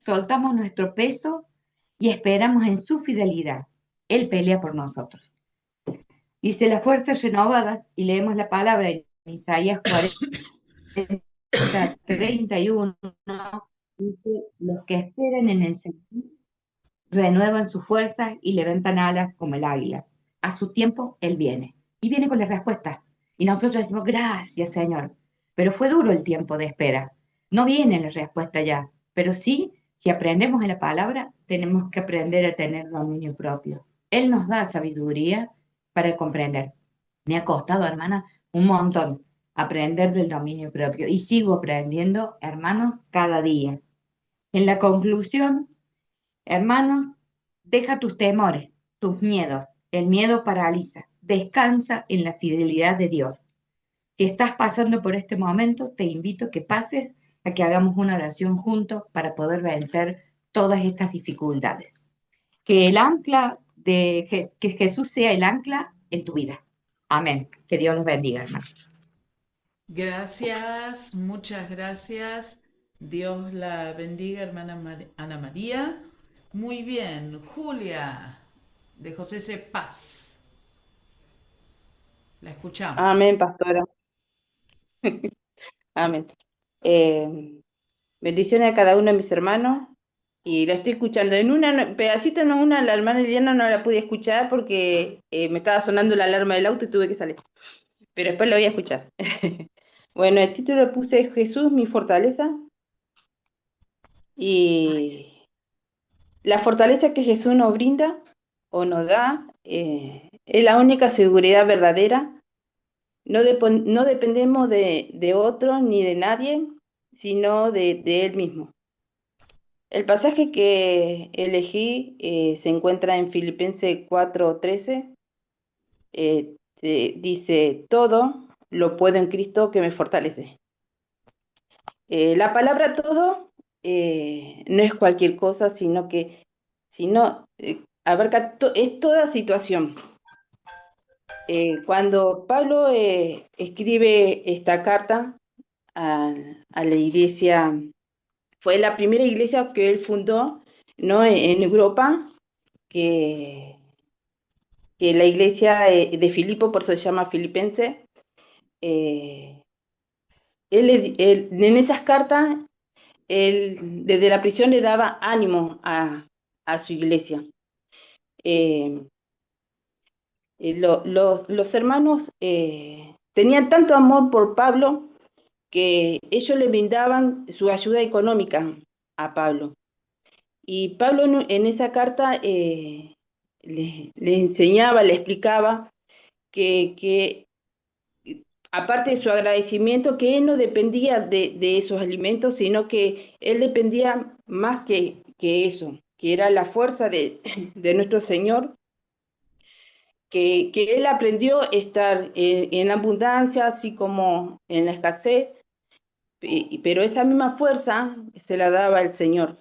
soltamos nuestro peso y esperamos en su fidelidad. Él pelea por nosotros. Dice las fuerzas renovadas, y leemos la palabra en Isaías 40:31, dice, los que esperan en el Señor renuevan sus fuerzas y levantan alas como el águila. A su tiempo, Él viene. Y viene con la respuesta. Y nosotros decimos, gracias, Señor. Pero fue duro el tiempo de espera. No viene la respuesta ya. Pero sí, si aprendemos en la palabra, tenemos que aprender a tener dominio propio. Él nos da sabiduría para comprender. Me ha costado, hermana, un montón aprender del dominio propio. Y sigo aprendiendo, hermanos, cada día. En la conclusión, hermanos, deja tus temores, tus miedos. El miedo paraliza. descansa en la fidelidad de Dios. Si estás pasando por este momento, te invito a que pases a que hagamos una oración juntos para poder vencer todas estas dificultades. Que el ancla que Jesús sea el ancla en tu vida. Amén. Que Dios los bendiga, hermanos. Gracias, muchas gracias. Dios la bendiga, hermana Ana María. Muy bien, Julia, de José C. Paz. La escuchamos. Amén, pastora. Amén. Bendiciones a cada uno de mis hermanos. Y la estoy escuchando. En un pedacito, no una, la hermana Liliana no la pude escuchar porque me estaba sonando la alarma del auto y tuve que salir. Pero después la voy a escuchar. Bueno, el título lo puse Jesús, mi fortaleza. Y la fortaleza que Jesús nos brinda o nos da es la única seguridad verdadera. No dependemos de otro ni de nadie, sino de Él mismo. El pasaje que elegí se encuentra en Filipenses 4:13. Dice, todo lo puedo en Cristo que me fortalece. La palabra todo no es cualquier cosa, sino abarca es toda situación. Cuando Pablo escribe esta carta a la iglesia, fue la primera iglesia que él fundó, ¿no? En Europa, que la iglesia de Filipo, por eso se llama Filipense. En esas cartas, desde la prisión le daba ánimo a su iglesia. Los hermanos tenían tanto amor por Pablo que ellos le brindaban su ayuda económica a Pablo. Y Pablo en esa carta le enseñaba, le explicaba que aparte de su agradecimiento, que él no dependía de esos alimentos, sino que él dependía más que eso, que era la fuerza de nuestro Señor, que él aprendió a estar en la abundancia, así como en la escasez, pero esa misma fuerza se la daba el Señor.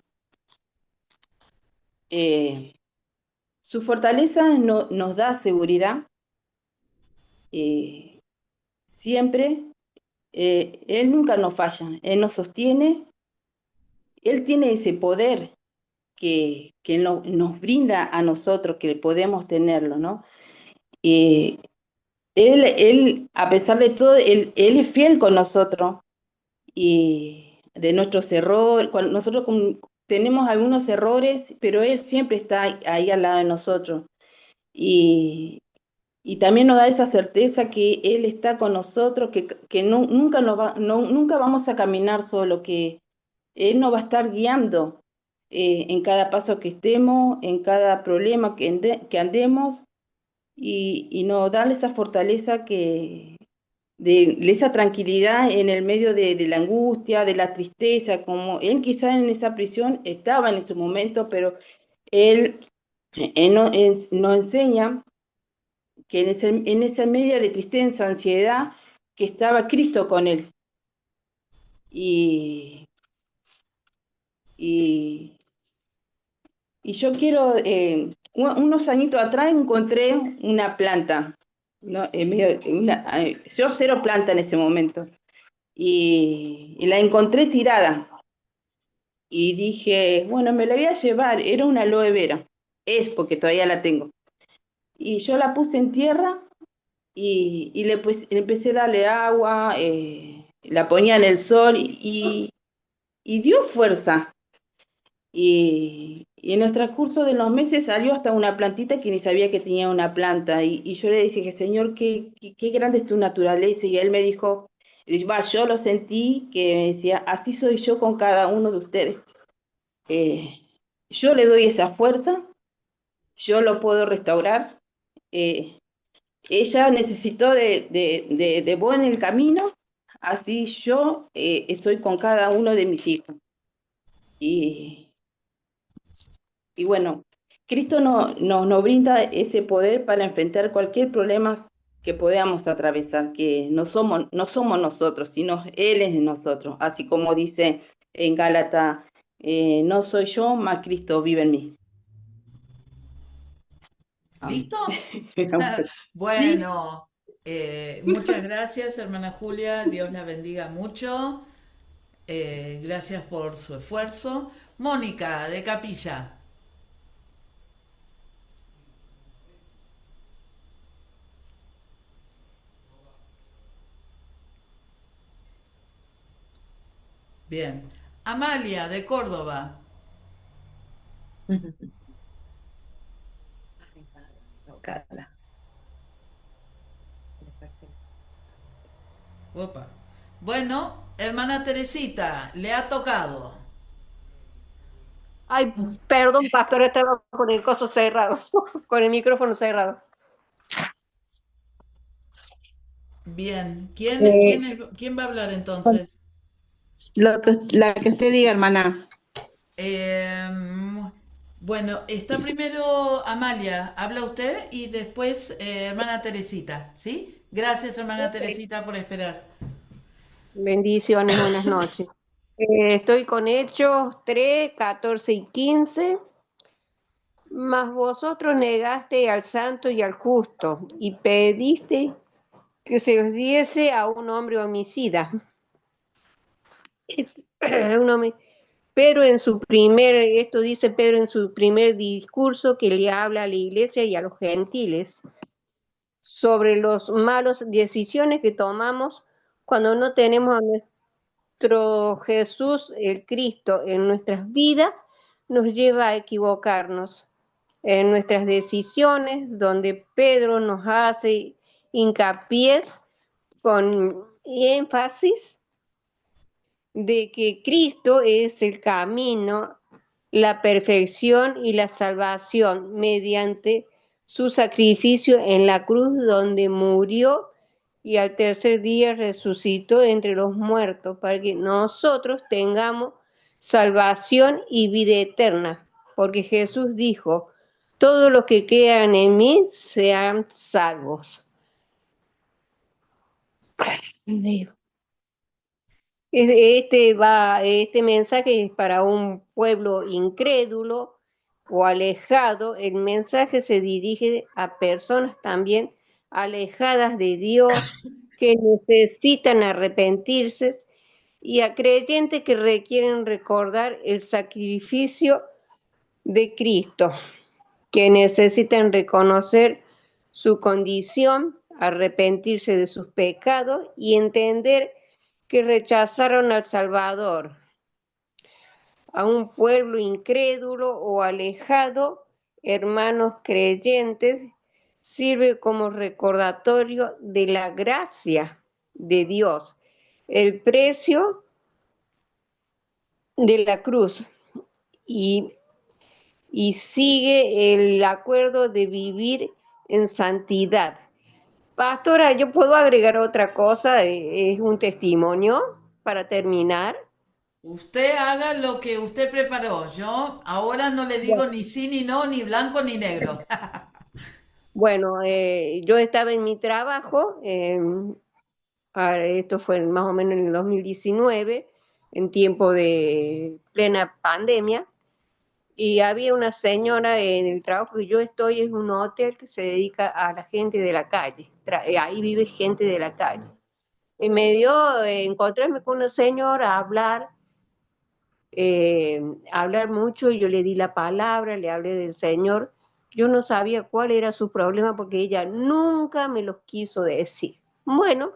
Su fortaleza nos da seguridad, siempre. Él nunca nos falla, Él nos sostiene, Él tiene ese poder que nos brinda a nosotros, que podemos tenerlo, ¿no? Él, a pesar de todo, él es fiel con nosotros y de nuestros errores. Cuando nosotros tenemos algunos errores, pero Él siempre está ahí al lado de nosotros. Y también nos da esa certeza que Él está con nosotros, que nunca vamos a caminar solo, que Él nos va a estar guiando en cada paso que estemos, en cada problema que andemos, y nos da esa fortaleza de esa tranquilidad en el medio de la angustia, de la tristeza, como Él quizá en esa prisión estaba en ese momento, pero Él nos enseña que en esa media de tristeza, ansiedad, que estaba Cristo con Él. Y yo quiero, unos añitos atrás encontré una planta, ¿no? Yo cero planta en ese momento, y la encontré tirada, y dije, bueno, me la voy a llevar, era una aloe vera, porque todavía la tengo, y yo la puse en tierra, y le empecé a darle agua, la ponía en el sol, y dio fuerza. Y en el transcurso de los meses salió hasta una plantita que ni sabía que tenía una planta. Y yo le dije, Señor, qué grande es tu naturaleza. Y él me dijo, yo lo sentí, que me decía, así soy yo con cada uno de ustedes. Yo le doy esa fuerza, yo lo puedo restaurar. Ella necesitó de vos en el camino, así yo estoy con cada uno de mis hijos. Y bueno, Cristo nos brinda ese poder para enfrentar cualquier problema que podamos atravesar, que no somos nosotros, sino Él es en nosotros, así como dice en Gálatas, no soy yo, mas Cristo vive en mí. Amén. ¿Listo? Sí, Bueno, muchas gracias, hermana Julia. Dios la bendiga mucho. Gracias por su esfuerzo. Mónica, de Capilla. Bien. Amalia, de Córdoba. No, Carla. Opa. Bueno, hermana Teresita, le ha tocado. Ay, perdón, pastor, estaba con el coso cerrado, con el micrófono cerrado. Bien. Eh, ¿Quién va a hablar entonces? la que usted diga, hermana. Em, bueno, está primero Amalia, habla usted y después hermana Teresita, ¿sí? Gracias, hermana Teresita, por esperar. Bendiciones, buenas noches. Estoy con Hechos 3, 14 y 15. Mas vosotros negaste al santo y al justo y pediste que se os diese a un hombre homicida. Un hombre- esto dice Pedro en su primer discurso que le habla a la iglesia y a los gentiles sobre las malas decisiones que tomamos cuando no tenemos a nuestro Jesús, el Cristo, en nuestras vidas, nos lleva a equivocarnos en nuestras decisiones, donde Pedro nos hace hincapié con énfasis de que Cristo es el camino, la perfección y la salvación mediante su sacrificio en la cruz donde murió y al tercer día resucitó entre los muertos para que nosotros tengamos salvación y vida eterna. Porque Jesús dijo, todos los que quedan en mí sean salvos. Este mensaje es para un pueblo incrédulo o alejado. El mensaje se dirige a personas también alejadas de Dios que necesitan arrepentirse y a creyentes que requieren recordar el sacrificio de Cristo, que necesitan reconocer su condición, arrepentirse de sus pecados y entender que rechazaron al Salvador. A un pueblo incrédulo o alejado, hermanos creyentes, sirve como recordatorio de la gracia de Dios, el precio de la cruz y sigue el acuerdo de vivir en santidad. Pastora, yo puedo agregar otra cosa, es un testimonio para terminar. Usted haga lo que usted preparó. Yo ahora no le digo ni sí, ni no, ni blanco, ni negro. Bueno, yo estaba en mi trabajo, esto fue más o menos en el 2019, en tiempo de plena pandemia, y había una señora en el trabajo que yo estoy, es un hotel que se dedica a la gente de la calle, ahí vive gente de la calle. Y me dio encontrarme con una señora a hablar mucho, yo le di la palabra, le hablé del Señor. Yo no sabía cuál era su problema porque ella nunca me los quiso decir. Bueno,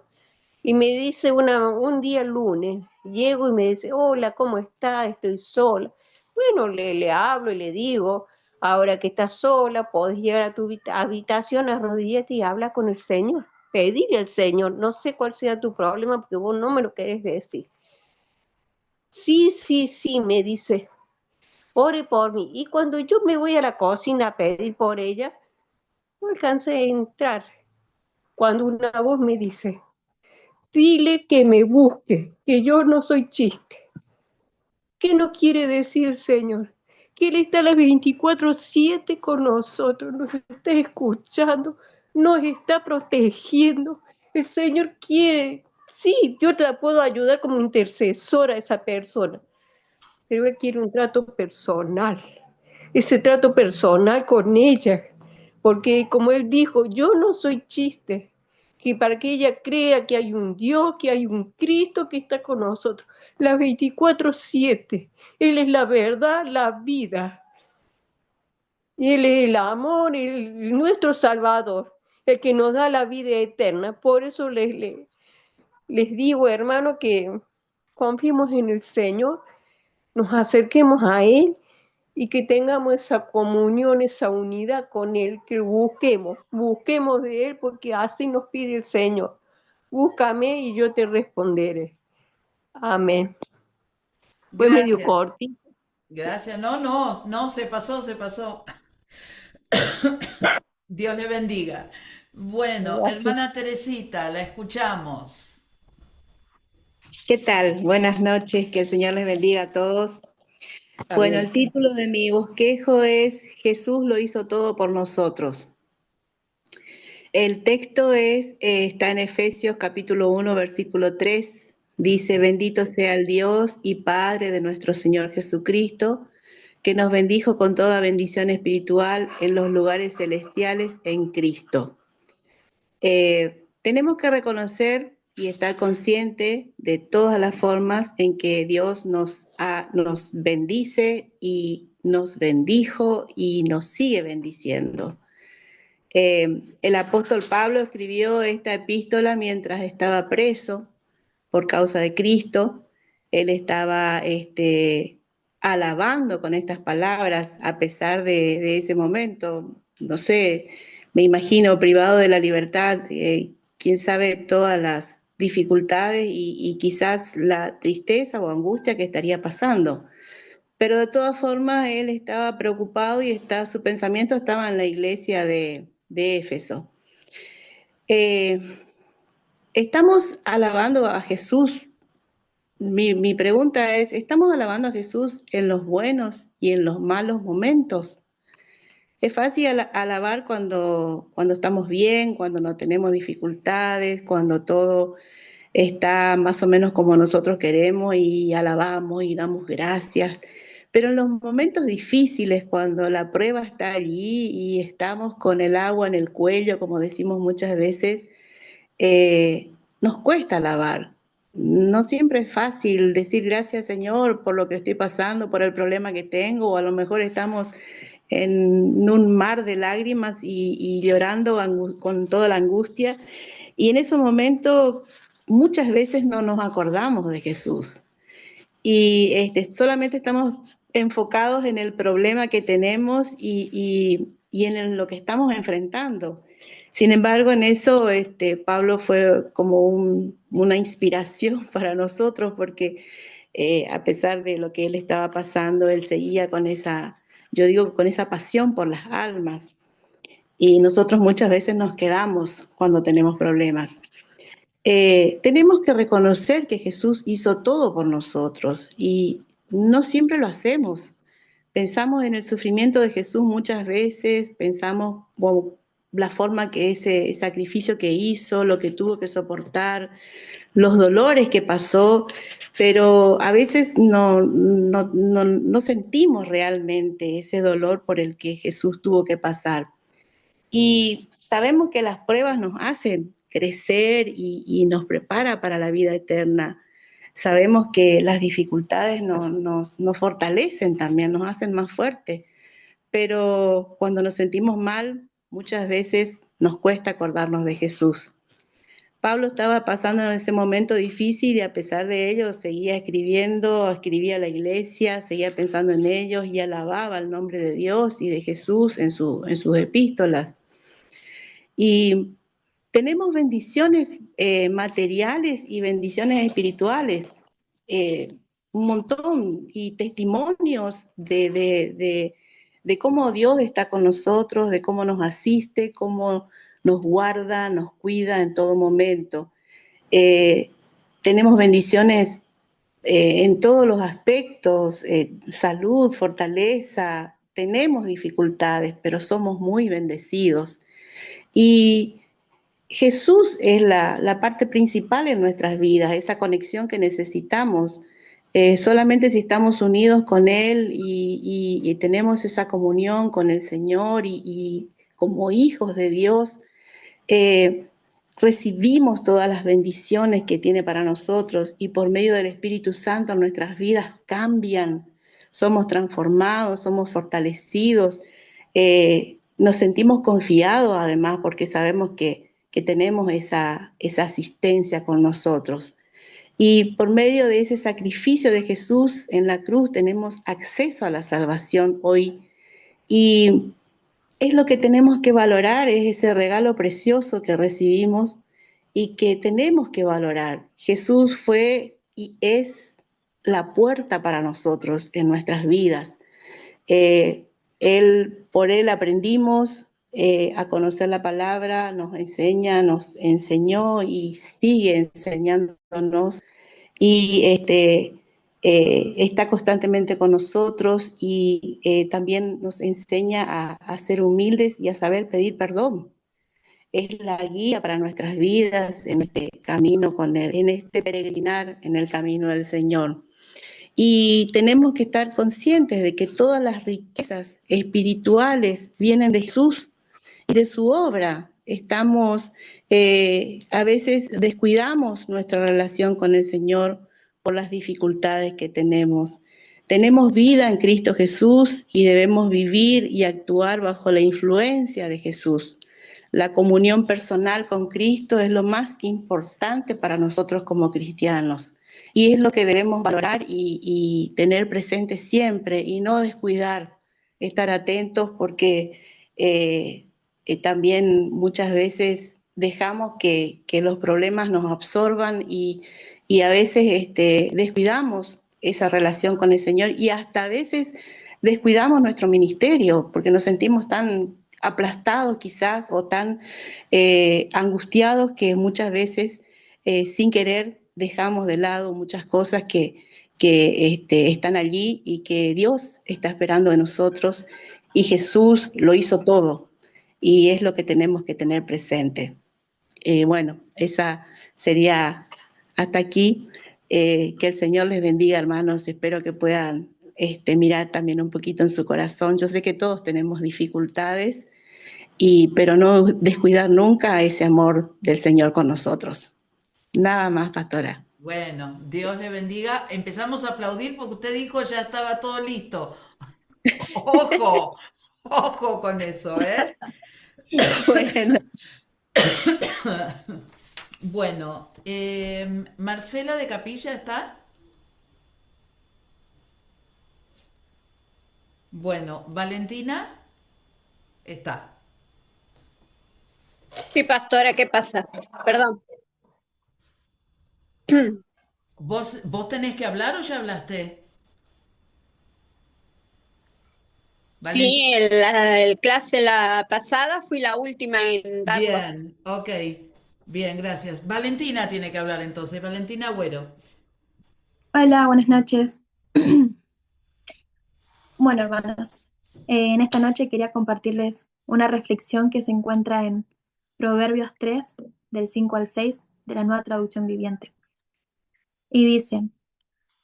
y me dice un día lunes, llego y me dice, hola, ¿cómo está? Estoy sola. Bueno, le hablo y le digo, ahora que estás sola, podés llegar a tu habitación, arrodillate y habla con el Señor. Pedirle al Señor, no sé cuál sea tu problema porque vos no me lo querés decir. Sí, sí, sí, me dice, ore por mí. Y cuando yo me voy a la cocina a pedir por ella, no alcancé a entrar. Cuando una voz me dice, dile que me busque, que yo no soy chiste. ¿Qué nos quiere decir, Señor? que Él está a las 24/7 con nosotros, nos está escuchando, nos está protegiendo. El Señor quiere, sí, yo te la puedo ayudar como intercesora a esa persona, pero Él quiere un trato personal, ese trato personal con ella, porque como Él dijo, yo no soy chiste, que para que ella crea que hay un Dios, que hay un Cristo que está con nosotros, las 24/7. Él es la verdad, la vida. Él es el amor, nuestro Salvador, el que nos da la vida eterna. Por eso les digo, hermano, que confiemos en el Señor, nos acerquemos a Él y que tengamos esa comunión, esa unidad con Él, que busquemos de Él, porque así nos pide el Señor. Búscame y yo te responderé. Amén. Fue medio Gracias. cortito. Gracias. No, se pasó. Dios le bendiga. Bueno, Gracias. hermana Teresita, la escuchamos. ¿Qué tal? Buenas noches, que el Señor les bendiga a todos. Bueno, Amén. el título de mi bosquejo es Jesús lo hizo todo por nosotros. El texto está en Efesios capítulo 1, versículo 3. Dice, bendito sea el Dios y Padre de nuestro Señor Jesucristo, que nos bendijo con toda bendición espiritual en los lugares celestiales en Cristo. Tenemos que reconocer y estar consciente de todas las formas en que Dios nos bendice y nos bendijo y nos sigue bendiciendo. El apóstol Pablo escribió esta epístola mientras estaba preso por causa de Cristo. Él estaba alabando con estas palabras a pesar de ese momento. No sé, me imagino privado de la libertad, quién sabe todas las dificultades y quizás la tristeza o angustia que estaría pasando. Pero de todas formas él estaba preocupado y su pensamiento estaba en la iglesia de Éfeso. ¿Estamos alabando a Jesús? Mi pregunta es, ¿estamos alabando a Jesús en los buenos y en los malos momentos? Es fácil alabar cuando estamos bien, cuando no tenemos dificultades, cuando todo está más o menos como nosotros queremos y alabamos y damos gracias. Pero en los momentos difíciles, cuando la prueba está allí y estamos con el agua en el cuello, como decimos muchas veces, nos cuesta alabar. No siempre es fácil decir gracias, Señor, por lo que estoy pasando, por el problema que tengo, o a lo mejor estamos en un mar de lágrimas y llorando con toda la angustia. Y en esos momentos muchas veces no nos acordamos de Jesús. Y solamente estamos enfocados en el problema que tenemos y en lo que estamos enfrentando. Sin embargo, en eso Pablo fue como una inspiración para nosotros, porque a pesar de lo que él estaba pasando, él seguía con esa pasión por las almas. Y nosotros muchas veces nos quedamos cuando tenemos problemas. Tenemos que reconocer que Jesús hizo todo por nosotros y no siempre lo hacemos. Pensamos en el sufrimiento de Jesús muchas veces, pensamos la forma que ese sacrificio que hizo, lo que tuvo que soportar, los dolores que pasó, pero a veces no sentimos realmente ese dolor por el que Jesús tuvo que pasar. Y sabemos que las pruebas nos hacen crecer y nos prepara para la vida eterna. Sabemos que las dificultades nos fortalecen también, nos hacen más fuertes, pero cuando nos sentimos mal, muchas veces nos cuesta acordarnos de Jesús. Pablo estaba pasando en ese momento difícil y a pesar de ello seguía escribía a la iglesia, seguía pensando en ellos y alababa el nombre de Dios y de Jesús en sus epístolas. Y tenemos bendiciones materiales y bendiciones espirituales, un montón, y testimonios de cómo Dios está con nosotros, de cómo nos asiste, cómo nos guarda, nos cuida en todo momento. Tenemos bendiciones en todos los aspectos, salud, fortaleza, tenemos dificultades, pero somos muy bendecidos. Y Jesús es la parte principal en nuestras vidas, esa conexión que necesitamos. Solamente si estamos unidos con Él y tenemos esa comunión con el Señor y como hijos de Dios, recibimos todas las bendiciones que tiene para nosotros y por medio del Espíritu Santo nuestras vidas cambian, somos transformados, somos fortalecidos, nos sentimos confiados además porque sabemos que tenemos esa asistencia con nosotros. Y por medio de ese sacrificio de Jesús en la cruz tenemos acceso a la salvación hoy. Y es lo que tenemos que valorar, es ese regalo precioso que recibimos y que tenemos que valorar. Jesús fue y es la puerta para nosotros en nuestras vidas. Por Él aprendimos a conocer la palabra, nos enseña, nos enseñó y sigue enseñándonos y está constantemente con nosotros y también nos enseña a ser humildes y a saber pedir perdón. Es la guía para nuestras vidas en este camino con Él, en este peregrinar en el camino del Señor. Y tenemos que estar conscientes de que todas las riquezas espirituales vienen de Jesús y de su obra. A veces descuidamos nuestra relación con el Señor por las dificultades que tenemos. Tenemos vida en Cristo Jesús y debemos vivir y actuar bajo la influencia de Jesús. La comunión personal con Cristo es lo más importante para nosotros como cristianos. Y es lo que debemos valorar y tener presente siempre y no descuidar, estar atentos porque también muchas veces dejamos que los problemas nos absorban y a veces descuidamos esa relación con el Señor y hasta a veces descuidamos nuestro ministerio porque nos sentimos tan aplastados quizás o tan angustiados que muchas veces sin querer dejamos de lado muchas cosas que están allí y que Dios está esperando de nosotros y Jesús lo hizo todo y es lo que tenemos que tener presente. Bueno, esa sería hasta aquí. Que el Señor les bendiga, hermanos. Espero que puedan mirar también un poquito en su corazón. Yo sé que todos tenemos dificultades, pero no descuidar nunca ese amor del Señor con nosotros. Nada más, pastora. Bueno, Dios le bendiga. Empezamos a aplaudir porque usted dijo ya estaba todo listo. Ojo, ojo con eso, ¿eh? Bueno. Bueno, Marcela de Capilla está. Bueno, Valentina está. Sí, pastora, ¿qué pasa? Perdón. ¿Vos tenés que hablar o ya hablaste? Sí, el clase la pasada fui la última en darlo. Bien, ok. Bien, gracias. Valentina tiene que hablar entonces. Valentina Agüero. Hola, buenas noches. Bueno, hermanos, en esta noche quería compartirles una reflexión que se encuentra en Proverbios 3, del 5 al 6, de la Nueva Traducción Viviente. Y dice,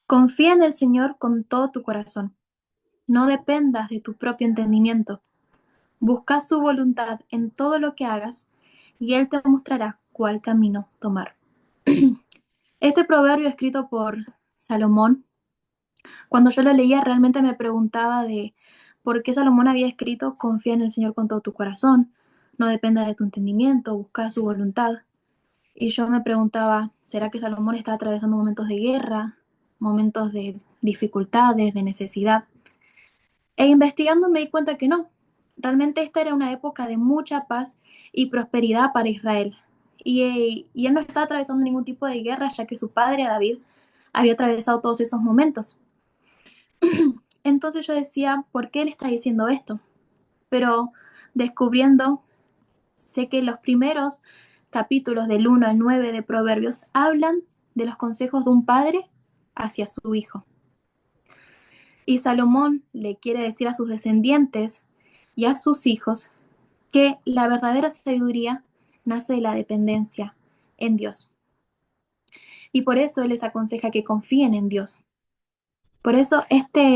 confía en el Señor con todo tu corazón. No dependas de tu propio entendimiento. Busca su voluntad en todo lo que hagas y Él te mostrará cuál camino tomar. Este proverbio escrito por Salomón, cuando yo lo leía realmente me preguntaba de por qué Salomón había escrito confía en el Señor con todo tu corazón, no dependa de tu entendimiento, busca su voluntad. Y yo me preguntaba, ¿será que Salomón está atravesando momentos de guerra, momentos de dificultades, de necesidad? E investigando me di cuenta que no. Realmente esta era una época de mucha paz y prosperidad para Israel. Y él no está atravesando ningún tipo de guerra, ya que su padre, David, había atravesado todos esos momentos. Entonces yo decía, ¿por qué él está diciendo esto? Pero descubriendo, sé que los primeros capítulos del 1 al 9 de Proverbios hablan de los consejos de un padre hacia su hijo. Y Salomón le quiere decir a sus descendientes y a sus hijos que la verdadera sabiduría nace de la dependencia en Dios. Y por eso él les aconseja que confíen en Dios. Por eso esta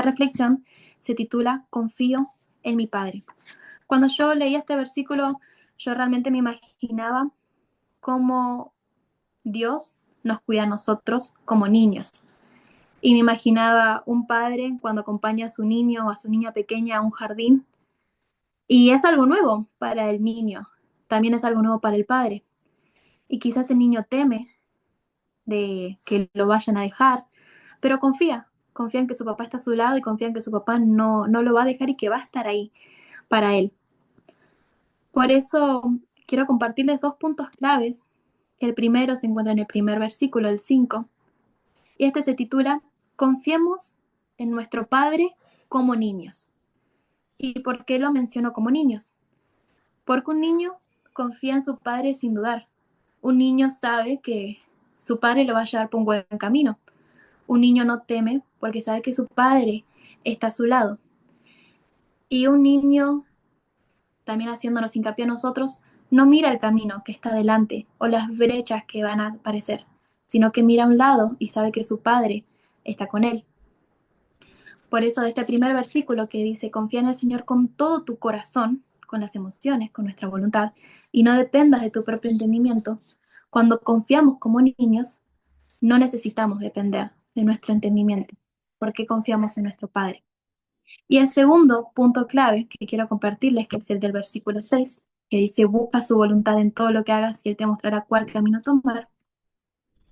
reflexión se titula Confío en mi Padre. Cuando yo leía este versículo, yo realmente me imaginaba cómo Dios nos cuida a nosotros como niños. Y me imaginaba un padre cuando acompaña a su niño o a su niña pequeña a un jardín. Y es algo nuevo para el niño, también es algo nuevo para el padre. Y quizás el niño teme de que lo vayan a dejar, pero confía en que su papá está a su lado y confía en que su papá no lo va a dejar y que va a estar ahí para él. Por eso quiero compartirles 2 puntos claves, que el primero se encuentra en el primer versículo, el 5, y este se titula Confiemos en nuestro Padre como niños. ¿Y por qué lo menciono como niños? Porque un niño confía en su padre sin dudar. Un niño sabe que su padre lo va a llevar por un buen camino. Un niño no teme porque sabe que su padre está a su lado. Y un niño, también haciéndonos hincapié a nosotros, no mira el camino que está delante o las brechas que van a aparecer, sino que mira a un lado y sabe que su padre está con él. Por eso de este primer versículo que dice, confía en el Señor con todo tu corazón, con las emociones, con nuestra voluntad, y no dependas de tu propio entendimiento. Cuando confiamos como niños, no necesitamos depender de nuestro entendimiento, porque confiamos en nuestro Padre. Y el segundo punto clave que quiero compartirles, que es el del versículo 6, que dice, busca su voluntad en todo lo que hagas y Él te mostrará cuál camino tomar,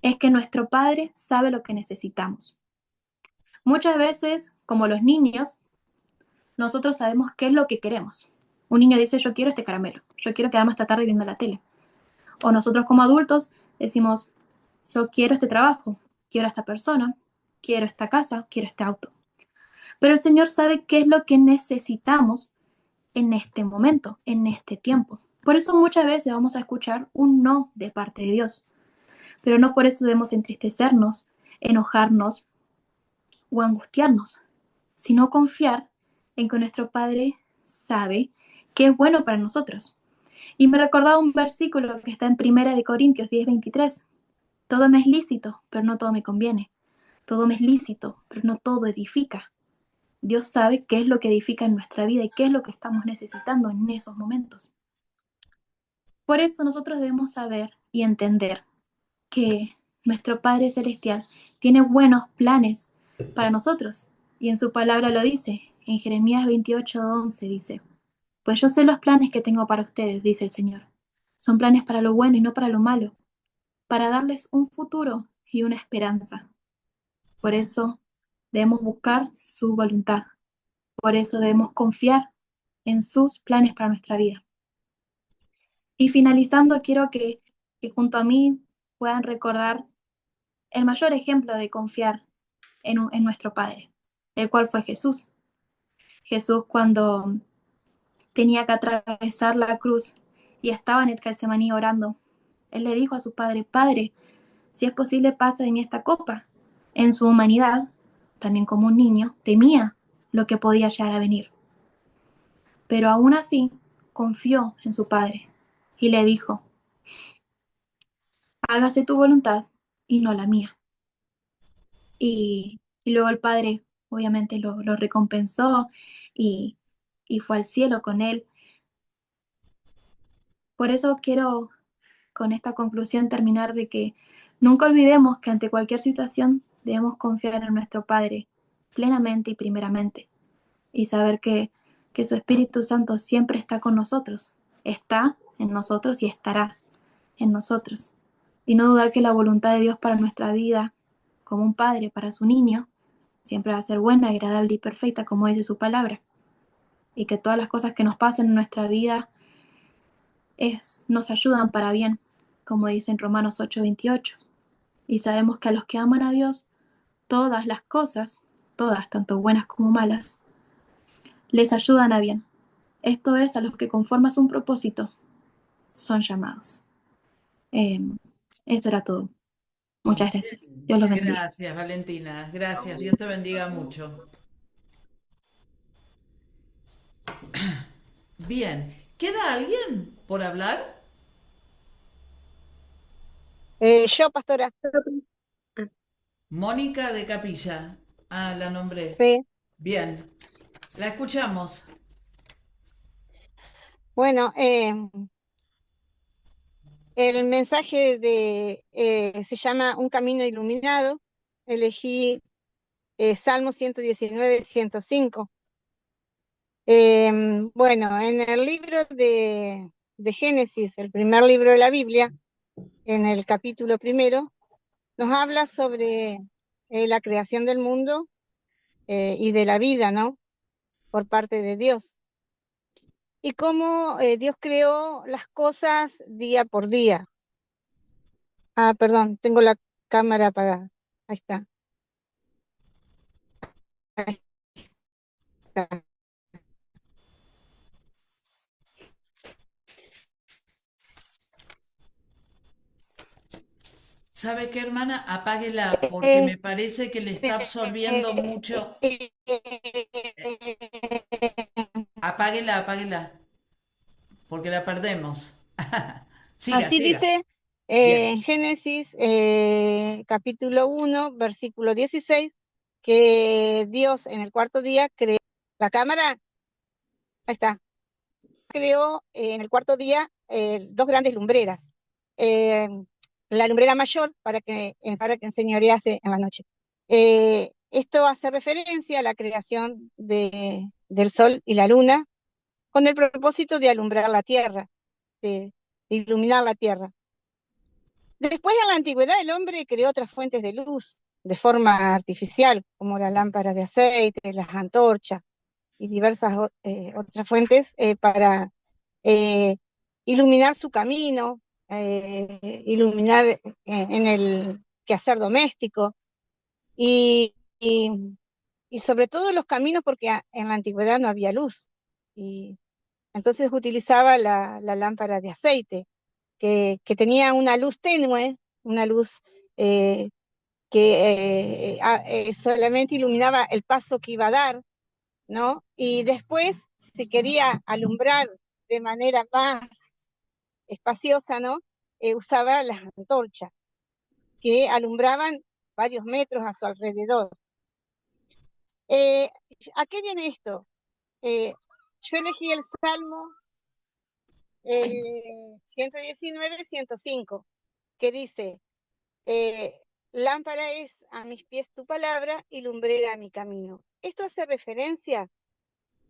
es que nuestro Padre sabe lo que necesitamos. Muchas veces, como los niños, nosotros sabemos qué es lo que queremos. Un niño dice, yo quiero este caramelo, yo quiero quedarme hasta tarde viendo la tele. O nosotros como adultos decimos, yo quiero este trabajo, quiero a esta persona, quiero esta casa, quiero este auto. Pero el Señor sabe qué es lo que necesitamos en este momento, en este tiempo. Por eso muchas veces vamos a escuchar un no de parte de Dios. Pero no por eso debemos entristecernos, enojarnos o angustiarnos, sino confiar en que nuestro Padre sabe que es bueno para nosotros. Y me recordaba un versículo que está en 1 Corintios 10:23. Todo me es lícito, pero no todo me conviene. Todo me es lícito, pero no todo edifica. Dios sabe qué es lo que edifica en nuestra vida y qué es lo que estamos necesitando en esos momentos. Por eso nosotros debemos saber y entender que nuestro Padre Celestial tiene buenos planes para nosotros. Y en su palabra lo dice, en Jeremías 28:11 dice, pues yo sé los planes que tengo para ustedes, dice el Señor. Son planes para lo bueno y no para lo malo, para darles un futuro y una esperanza. Por eso debemos buscar su voluntad. Por eso debemos confiar en sus planes para nuestra vida. Y finalizando, quiero que junto a mí puedan recordar el mayor ejemplo de confiar en nuestro Padre, el cual fue Jesús. Jesús cuando tenía que atravesar la cruz y estaba en el Getsemaní orando, Él le dijo a su Padre, Padre, si es posible pasa de mí esta copa. En su humanidad, también como un niño, temía lo que podía llegar a venir. Pero aún así, confió en su Padre y le dijo, hágase tu voluntad y no la mía. Y luego el Padre obviamente lo recompensó y fue al cielo con él. Por eso quiero con esta conclusión terminar de que nunca olvidemos que ante cualquier situación debemos confiar en nuestro Padre plenamente y primeramente y saber que su Espíritu Santo siempre está con nosotros, está en nosotros y estará en nosotros. Y no dudar que la voluntad de Dios para nuestra vida, como un padre para su niño, siempre va a ser buena, agradable y perfecta, como dice su palabra. Y que todas las cosas que nos pasan en nuestra vida nos ayudan para bien, como dice en Romanos 8:28. Y sabemos que a los que aman a Dios, todas las cosas, todas, tanto buenas como malas, les ayudan a bien. Esto es, a los que conforme a su propósito son llamados. Eso era todo. Muchas gracias. Dios los bendiga. Gracias, Valentina. Gracias. Dios te bendiga mucho. Bien. ¿Queda alguien por hablar? Yo, pastora. Mónica de Capilla. Ah, la nombré. Sí. Bien. La escuchamos. Bueno, el mensaje se llama Un camino iluminado. Elegí Salmo 119, 105. Bueno, en el libro de Génesis, el primer libro de la Biblia, en el capítulo 1, nos habla sobre la creación del mundo y de la vida, ¿no? Por parte de Dios. Y cómo Dios creó las cosas día por día. Ah, perdón, tengo la cámara apagada. Ahí está. Ahí está. ¿Sabe qué, hermana? Apáguela porque me parece que le está absorbiendo mucho. Apáguela, apáguela, porque la perdemos. Siga, Así siga. dice Bien. en Génesis capítulo 1, versículo 16, que Dios en el cuarto día creó la cámara. Ahí está. Creó en el cuarto día dos grandes lumbreras. La lumbrera mayor para que enseñorease en la noche. Esto hace referencia a la creación del sol y la luna con el propósito de alumbrar la tierra, de iluminar la tierra. Después, en la antigüedad, el hombre creó otras fuentes de luz de forma artificial, como la lámpara de aceite, las antorchas y diversas otras fuentes para iluminar su camino, iluminar en el quehacer doméstico y sobre todo los caminos, porque en la antigüedad no había luz. Y entonces utilizaba la lámpara de aceite, que tenía una luz tenue, una luz que solamente iluminaba el paso que iba a dar, ¿no? Y después, si quería alumbrar de manera más espaciosa, ¿no? Usaba las antorchas, que alumbraban varios metros a su alrededor. ¿A qué viene esto? Yo elegí el Salmo 119, 105, que dice, lámpara es a mis pies tu palabra y lumbrera a mi camino. Esto hace referencia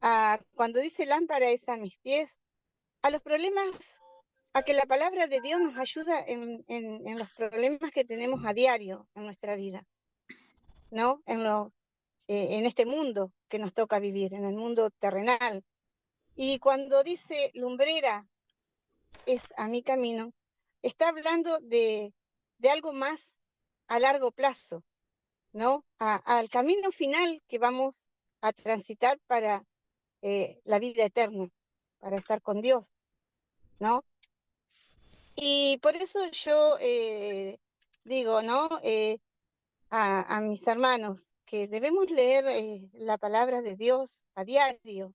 a, cuando dice lámpara es a mis pies, a los problemas, a que la palabra de Dios nos ayuda en los problemas que tenemos a diario en nuestra vida, ¿no? En este mundo que nos toca vivir, en el mundo terrenal. Y cuando dice lumbrera es a mi camino, está hablando de algo más a largo plazo, ¿no? Al camino final que vamos a transitar para la vida eterna, para estar con Dios, ¿no? Y por eso yo digo, ¿no? A mis hermanos que debemos leer la palabra de Dios a diario.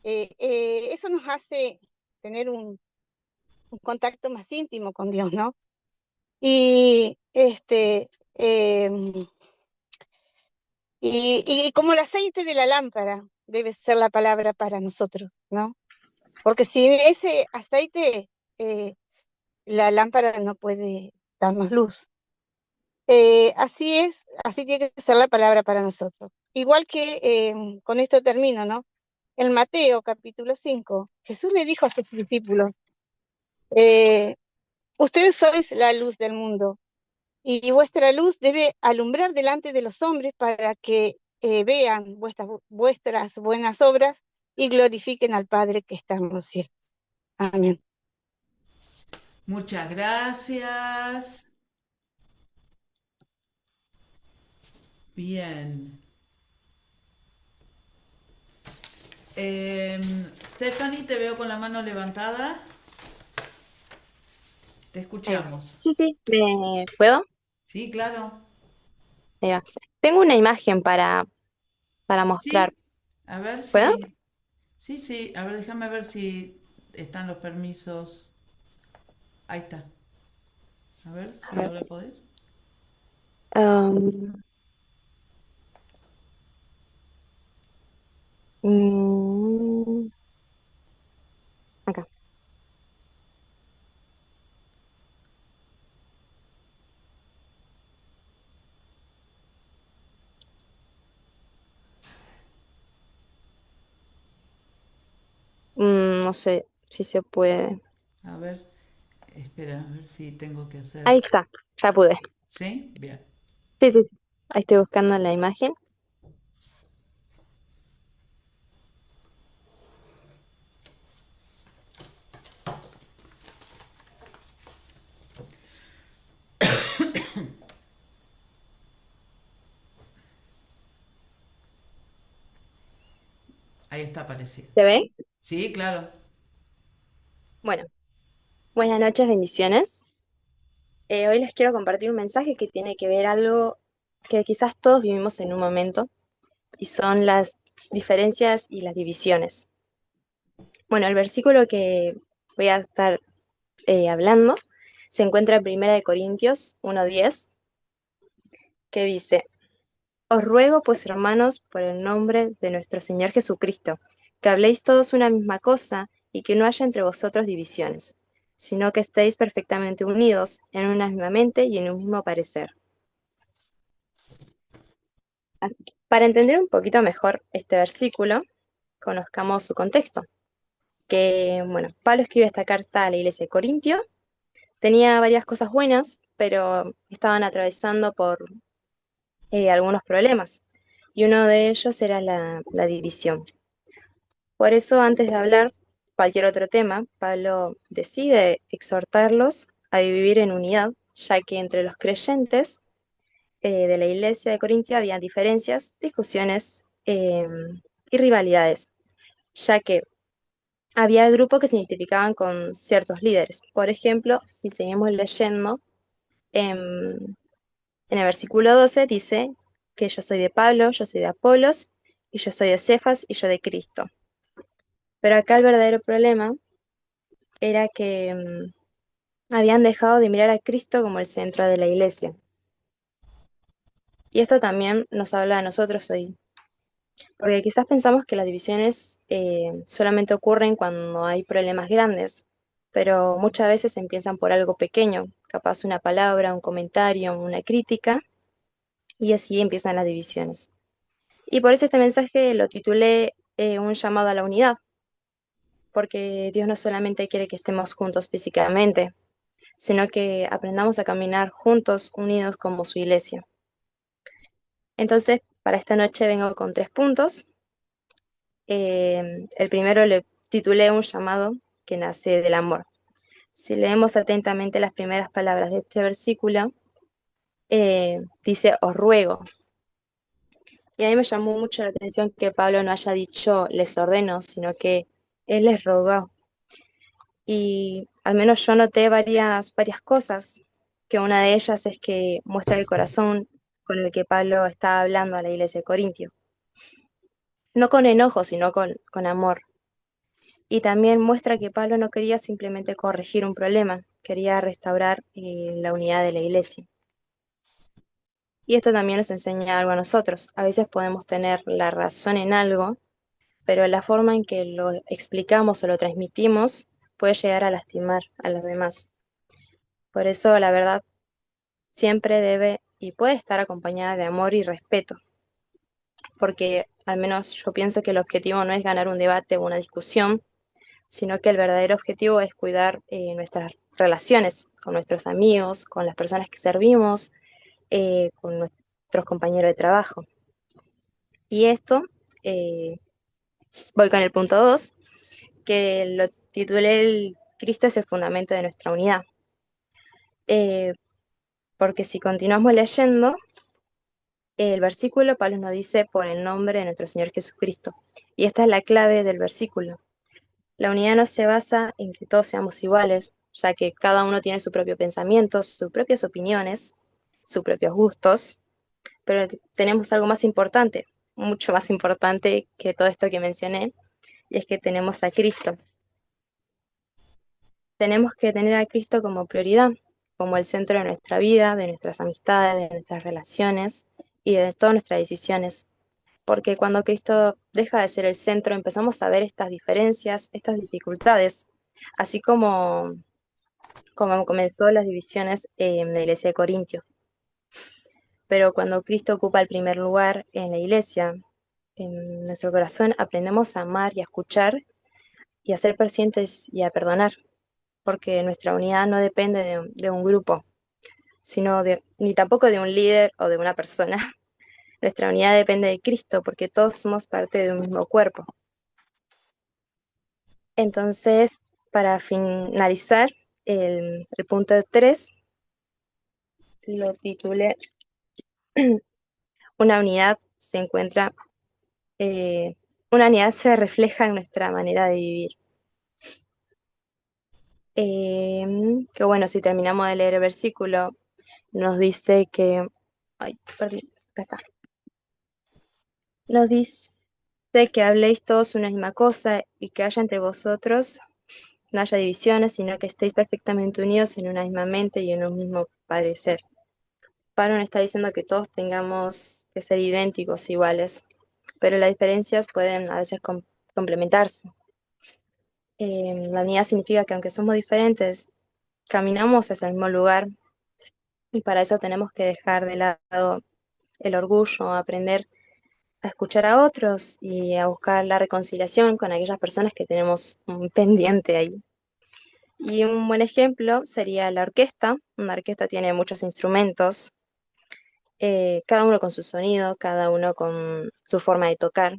Eso nos hace tener un contacto más íntimo con Dios, ¿no? Y y como el aceite de la lámpara debe ser la palabra para nosotros, ¿no? Porque sin ese aceite la lámpara no puede darnos luz. Así es, así tiene que ser la palabra para nosotros. Igual que con esto termino, ¿no? En Mateo capítulo 5, Jesús le dijo a sus discípulos, ustedes sois la luz del mundo y vuestra luz debe alumbrar delante de los hombres para que vean vuestras buenas obras y glorifiquen al Padre que está en los cielos. Amén. Muchas gracias. Bien. Stephanie, te veo con la mano levantada. Te escuchamos. Sí, ¿puedo? Sí, claro. Ahí va. Tengo una imagen para mostrar. Sí, a ver ¿Puedo? si... Sí, sí, a ver, déjame ver si están los permisos. Ahí está. A ver A si ver. ahora podés. Am, mm, acá. No sé si se puede. A ver, espera, a ver si tengo que Ahí hacer. está, ya pude. ¿Sí? Bien. Sí, sí, sí. Ahí estoy buscando la imagen. Ahí está apareciendo. ¿Se ve? Sí, claro. Bueno, buenas noches, bendiciones. Hoy les quiero compartir un mensaje que tiene que ver algo que quizás todos vivimos en un momento y son las diferencias y las divisiones. Bueno, el versículo que voy a estar hablando se encuentra en Primera de Corintios 1:10, que dice: Os ruego, pues, hermanos, por el nombre de nuestro Señor Jesucristo, que habléis todos una misma cosa y que no haya entre vosotros divisiones, sino que estéis perfectamente unidos en una misma mente y en un mismo parecer. Así que, para entender un poquito mejor este versículo, conozcamos su contexto. Que, bueno, Pablo escribe esta carta a la iglesia de Corintio. Tenía varias cosas buenas, pero estaban atravesando por algunos problemas, y uno de ellos era la división. Por eso, antes de hablar cualquier otro tema, Pablo decide exhortarlos a vivir en unidad, ya que entre los creyentes de la iglesia de Corintio había diferencias, discusiones y rivalidades, ya que había grupos que se identificaban con ciertos líderes. Por ejemplo, si seguimos leyendo, en, en el versículo 12 dice que yo soy de Pablo, yo soy de Apolos, y yo soy de Cefas, y yo de Cristo. Pero acá el verdadero problema era que habían dejado de mirar a Cristo como el centro de la iglesia. Y esto también nos habla a nosotros hoy, porque quizás pensamos que las divisiones solamente ocurren cuando hay problemas grandes, pero muchas veces empiezan por algo pequeño, capaz una palabra, un comentario, una crítica, y así empiezan las divisiones. Y por eso este mensaje lo titulé Un llamado a la unidad, porque Dios no solamente quiere que estemos juntos físicamente, sino que aprendamos a caminar juntos, unidos como su iglesia. Entonces, para esta noche vengo con 3 puntos. El primero le titulé Un llamado que nace del amor. Si leemos atentamente las primeras palabras de este versículo, dice, os ruego. Y a mí me llamó mucho la atención que Pablo no haya dicho les ordeno, sino que él les rogó. Y al menos yo noté varias cosas, que una de ellas es que muestra el corazón con el que Pablo está hablando a la iglesia de Corintio. No con enojo, sino con amor. Y también muestra que Pablo no quería simplemente corregir un problema, quería restaurar la unidad de la iglesia. Y esto también nos enseña algo a nosotros. A veces podemos tener la razón en algo, pero la forma en que lo explicamos o lo transmitimos puede llegar a lastimar a los demás. Por eso, la verdad, siempre debe y puede estar acompañada de amor y respeto, porque al menos yo pienso que el objetivo no es ganar un debate o una discusión, sino que el verdadero objetivo es cuidar nuestras relaciones con nuestros amigos, con las personas que servimos, con nuestros compañeros de trabajo. Y esto, eh, voy con el punto 2, que lo titulé el Cristo es el fundamento de nuestra unidad. Porque si continuamos leyendo, el versículo, Pablo nos dice por el nombre de nuestro Señor Jesucristo. Y esta es la clave del versículo. La unidad no se basa en que todos seamos iguales, ya que cada uno tiene su propio pensamiento, sus propias opiniones, sus propios gustos, pero tenemos algo más importante, mucho más importante que todo esto que mencioné, y es que tenemos a Cristo. Tenemos que tener a Cristo como prioridad, como el centro de nuestra vida, de nuestras amistades, de nuestras relaciones y de todas nuestras decisiones. Porque cuando Cristo deja de ser el centro, empezamos a ver estas diferencias, estas dificultades, así como comenzó las divisiones en la iglesia de Corintio. Pero cuando Cristo ocupa el primer lugar en la iglesia, en nuestro corazón aprendemos a amar y a escuchar y a ser pacientes y a perdonar, porque nuestra unidad no depende de un grupo, ni tampoco de un líder o de una persona. Nuestra unidad depende de Cristo, porque todos somos parte de un mismo cuerpo. Entonces, para finalizar, el punto 3 lo titulé Una unidad se encuentra, una unidad se refleja en nuestra manera de vivir. Que bueno, si terminamos de leer el versículo, nos dice que, ay, perdí, acá está. Nos dice que habléis todos una misma cosa y que haya entre vosotros no haya divisiones, sino que estéis perfectamente unidos en una misma mente y en un mismo parecer. Pablo nos está diciendo que todos tengamos que ser idénticos, iguales, pero las diferencias pueden a veces complementarse. La unidad significa que aunque somos diferentes, caminamos hacia el mismo lugar y para eso tenemos que dejar de lado el orgullo, aprender a escuchar a otros y a buscar la reconciliación con aquellas personas que tenemos un pendiente ahí. Y un buen ejemplo sería la orquesta. Una orquesta tiene muchos instrumentos, cada uno con su sonido, cada uno con su forma de tocar.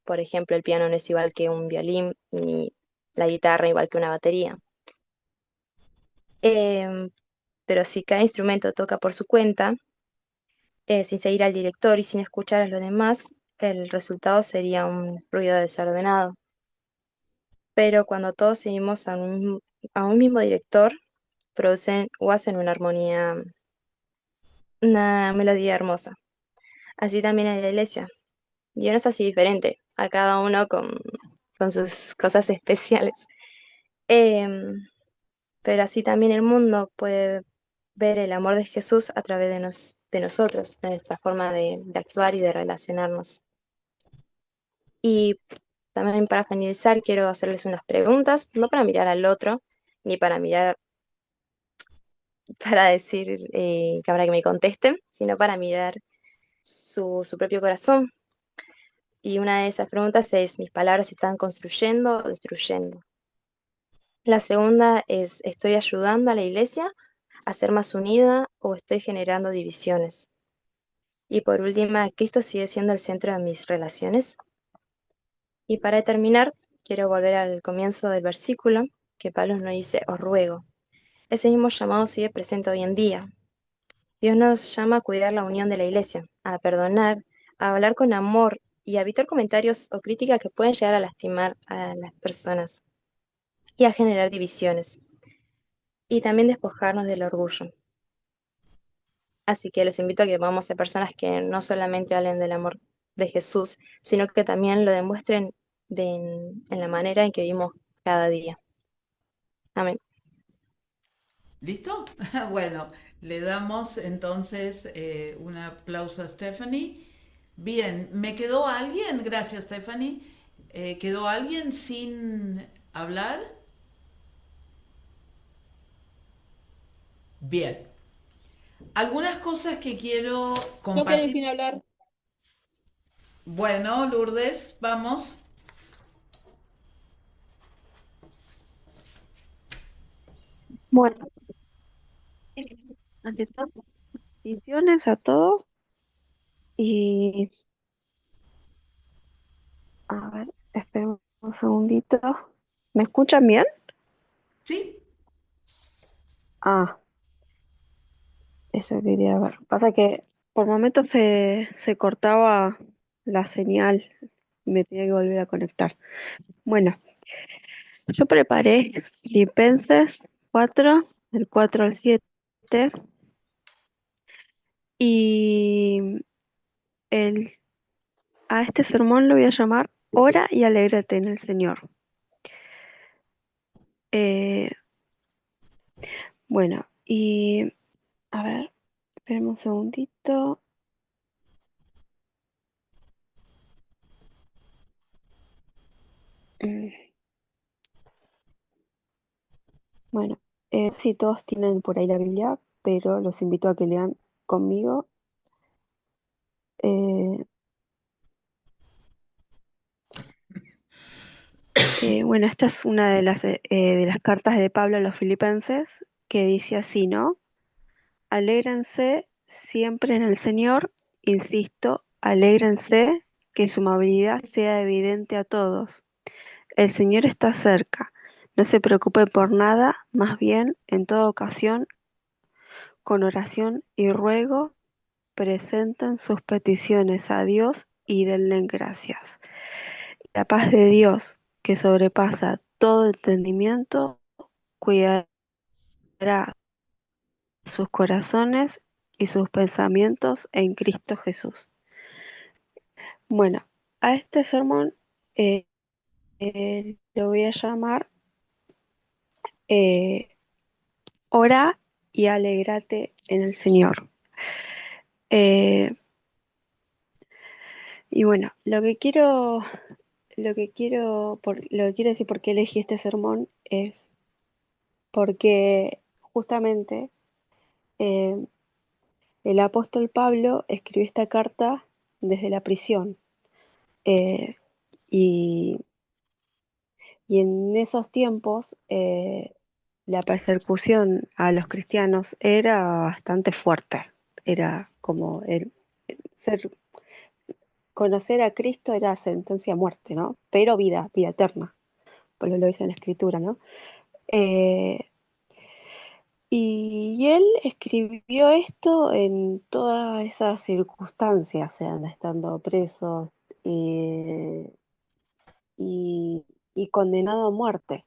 Por ejemplo, el piano no es igual que un violín, ni la guitarra igual que una batería. Em, pero si cada instrumento toca por su cuenta, sin seguir al director y sin escuchar a los demás, el resultado sería un ruido desordenado. Pero cuando todos seguimos a un mismo director, producen o hacen una melodía hermosa. Así también en la iglesia. Dios no es así diferente, a cada uno con sus cosas especiales. Em, pero así también el mundo puede ver el amor de Jesús a través de nosotros, de nuestra forma de actuar y de relacionarnos. Y también para finalizar, quiero hacerles unas preguntas, no para mirar al otro, ni para mirar, para decir que habrá que me contesten, sino para mirar su propio corazón. Y una de esas preguntas es, ¿mis palabras están construyendo o destruyendo? La segunda es, ¿estoy ayudando a la iglesia a ser más unida o estoy generando divisiones? Y por último, ¿Cristo sigue siendo el centro de mis relaciones? Y para terminar, quiero volver al comienzo del versículo, que Pablo nos dice, os ruego. Ese mismo llamado sigue presente hoy en día. Dios nos llama a cuidar la unión de la iglesia, a perdonar, a hablar con amor y a evitar comentarios o críticas que pueden llegar a lastimar a las personas y a generar divisiones, y también despojarnos del orgullo. Así que les invito a que vamos a ser personas que no solamente hablen del amor de Jesús, sino que también lo demuestren en la manera en que vivimos cada día. Amén. ¿Listo? Bueno, le damos entonces un aplauso a Stephanie. Bien, ¿me quedó alguien? Gracias, Stephanie. ¿Quedó alguien sin hablar? Bien. Algunas cosas que quiero Yo quedé compartir. sin hablar. Bueno, Lourdes, vamos. Bueno, ante todo, bendiciones a todos y a ver, esperen un segundito. ¿Me escuchan bien? Sí. Ah, eso quería ver. Pasa que por momentos se cortaba la señal y me tenía que volver a conectar. Bueno, yo preparé Filipenses 4, del 4 al 7, Y el, a este sermón lo voy a llamar Ora y alégrate en el Señor. Eh, bueno, y a ver, espérame un segundito. Mm, Bueno, sí, todos tienen por ahí la Biblia, pero los invito a que lean conmigo. Eh, bueno, esta es una de las cartas de Pablo a los filipenses que dice así, ¿no? Alégrense siempre en el Señor, insisto, alégrense, que su amabilidad sea evidente a todos. El Señor está cerca. No se preocupe por nada, más bien, en toda ocasión, con oración y ruego, presenten sus peticiones a Dios y denle gracias. La paz de Dios, que sobrepasa todo entendimiento, cuidará sus corazones y sus pensamientos en Cristo Jesús. Bueno, a este sermón eh, lo voy a llamar eh, Ora y alégrate en el Señor. Eh, y bueno, lo que quiero decir por qué elegí este sermón es porque justamente eh, el apóstol Pablo escribió esta carta desde la prisión. eh, y, y en esos tiempos la persecución a los cristianos era bastante fuerte. Era como ser, conocer a Cristo era sentencia a muerte, ¿no? Pero vida eterna, por lo dice en la Escritura, ¿no? Eh, y él escribió esto en todas esas circunstancias, o sea, estando preso eh, y condenado a muerte.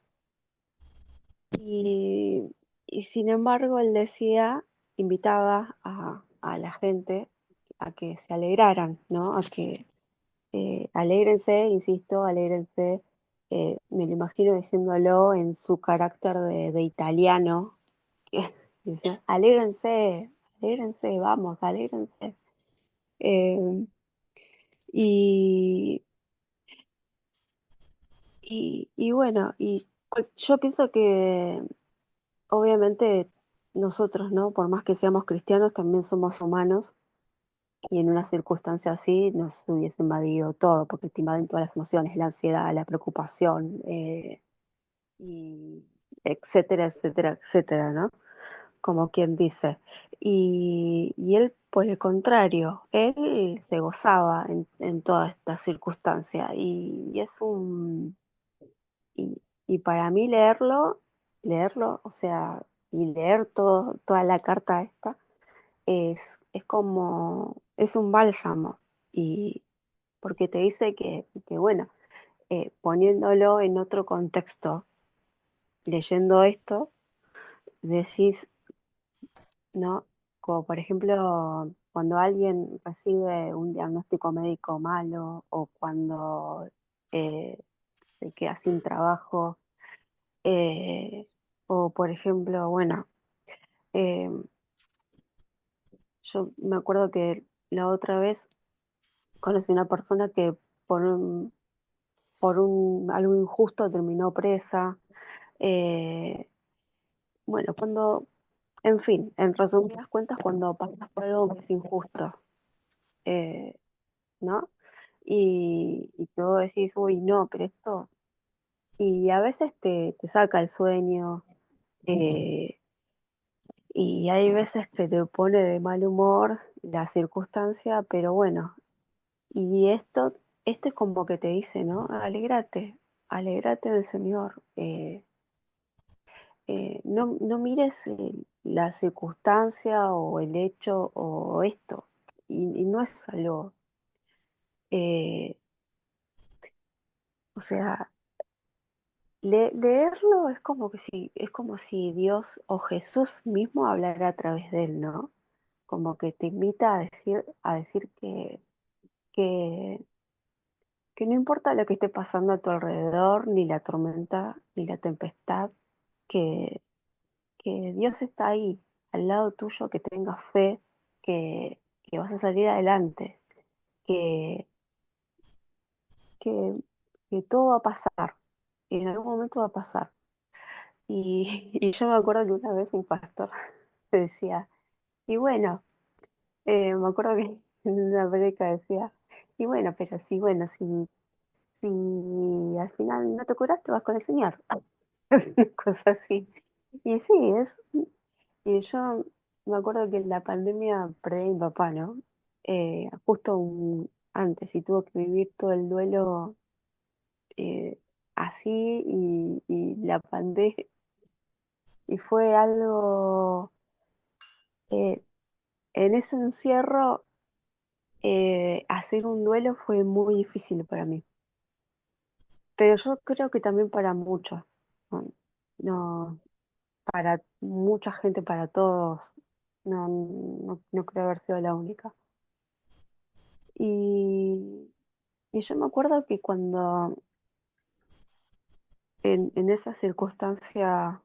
Y, y sin embargo, él decía, invitaba a la gente a que se alegraran, ¿no? A que alégrense, insisto, alégrense. Me lo imagino diciéndolo en su carácter de italiano, que decía, alégrense, alégrense, vamos, alégrense. Eh, y, y bueno, yo pienso que obviamente nosotros, ¿no? Por más que seamos cristianos, también somos humanos y en una circunstancia así nos hubiese invadido todo, porque te invaden todas las emociones, la ansiedad, la preocupación, y etcétera, etcétera, etcétera, ¿no? Como quien dice. Y él, por el contrario, él se gozaba en toda esta circunstancia y es y para mí leerlo, o sea, y leer toda la carta esta, es como, es un bálsamo, y porque te dice que bueno, poniéndolo en otro contexto, leyendo esto, decís, ¿no? Como por ejemplo, cuando alguien recibe un diagnóstico médico malo o cuando eh, se queda sin trabajo, eh, o por ejemplo, bueno, eh, yo me acuerdo que la otra vez conocí una persona que por algo injusto terminó presa. eh, bueno, en fin, en resumidas cuentas, cuando pasas por algo que es injusto, eh, ¿no? Y que vos decís, uy, no, pero esto, y a veces te saca el sueño, eh, y hay veces que te pone de mal humor la circunstancia, pero bueno, y esto es como que te dice, ¿no? Alégrate, alégrate del Señor. No mires la circunstancia o el hecho o esto, y no es algo, eh, o sea, leerlo es como si Dios o Jesús mismo hablara a través de él, ¿no? como que te invita a decir que, que no importa lo que esté pasando a tu alrededor, ni la tormenta, ni la tempestad, que, que Dios está ahí, al lado tuyo, que tengas fe, que vas a salir adelante, que, que, que todo va a pasar, y en algún momento va a pasar. Y yo me acuerdo que una vez un pastor me decía, y bueno, me acuerdo que en una prédica decía, y bueno, pero sí, bueno, si al final no te curaste, vas con el Señor. Una cosa así. Y sí, y yo me acuerdo que en la pandemia perdí a mi papá, ¿no? Justo antes, y tuvo que vivir todo el duelo así, y la pandemia, y fue algo, eh, en ese encierro, hacer un duelo fue muy difícil para mí, pero yo creo que también para muchos, no, no, para mucha gente, para todos, no creo haber sido la única. Y, y yo me acuerdo que cuando en esa circunstancia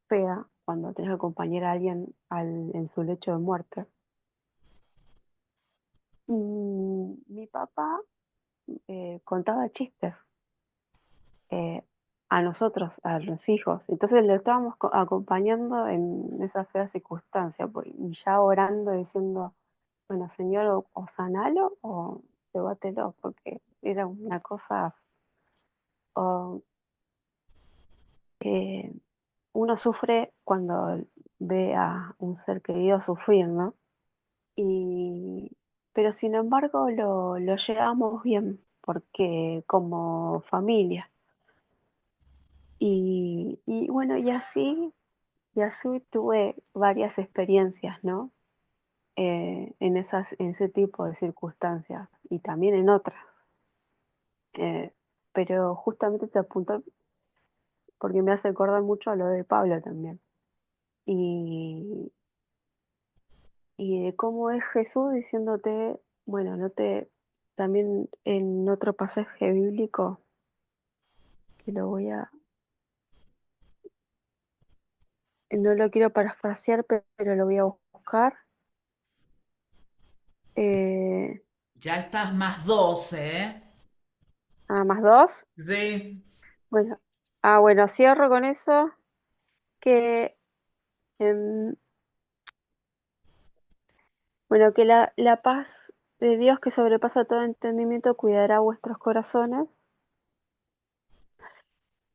fea, cuando tenés que acompañar a alguien en su lecho de muerte, mi papá contaba chistes eh, a nosotros, a los hijos. Entonces lo estábamos acompañando en esa fea circunstancia, pues, y ya orando, diciendo, bueno, Señor, o sanalo o llévatelo, porque era una cosa, o, eh, uno sufre cuando ve a un ser querido sufrir, ¿no? Y, pero sin embargo lo llevamos bien, porque como familia. Y bueno, y así tuve varias experiencias, ¿no? En ese tipo de circunstancias y también en otras. Eh, pero justamente te apunto porque me hace acordar mucho a lo de Pablo también. Y, y de cómo es Jesús diciéndote, bueno, también en otro pasaje bíblico, que no lo quiero parafrasear, pero lo voy a buscar. Eh, Ya estás más 12, ¿eh? más dos. Sí. Bueno, bueno, cierro con eso, que, em, bueno, que la paz de Dios que sobrepasa todo entendimiento cuidará vuestros corazones,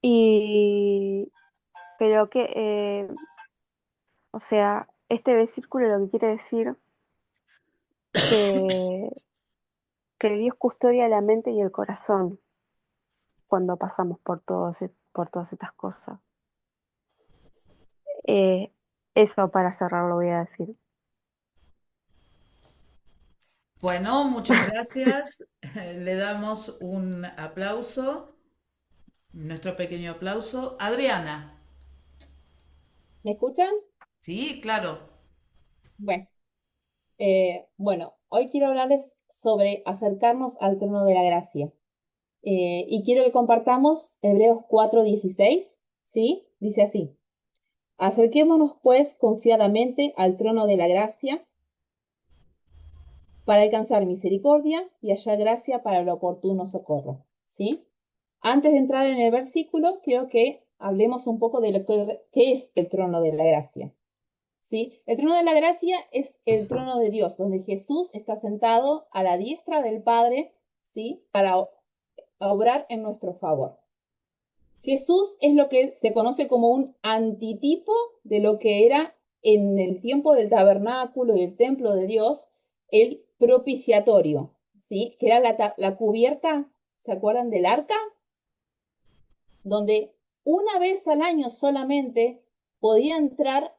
y, pero o sea, este versículo lo que quiere decir que, que Dios custodia la mente y el corazón cuando pasamos por todas estas cosas. Eh, Eso para cerrar lo voy a decir. Bueno, muchas gracias. Le damos un aplauso, nuestro pequeño aplauso. Adriana. ¿Me escuchan? Sí, claro. Bueno, bueno, hoy quiero hablarles sobre acercarnos al trono de la gracia. Y quiero que compartamos Hebreos 4:16, ¿sí? Dice así: acerquémonos pues confiadamente al trono de la gracia para alcanzar misericordia y hallar gracia para el oportuno socorro, ¿sí? Antes de entrar en el versículo, quiero que hablemos un poco de qué es el trono de la gracia. ¿Sí? El trono de la gracia es el trono de Dios, donde Jesús está sentado a la diestra del Padre, ¿sí? Para obrar en nuestro favor. Jesús es lo que se conoce como un antitipo de lo que era en el tiempo del tabernáculo y el templo de Dios, el propiciatorio, ¿sí? Que era la cubierta, ¿se acuerdan del arca? Donde una vez al año solamente podía entrar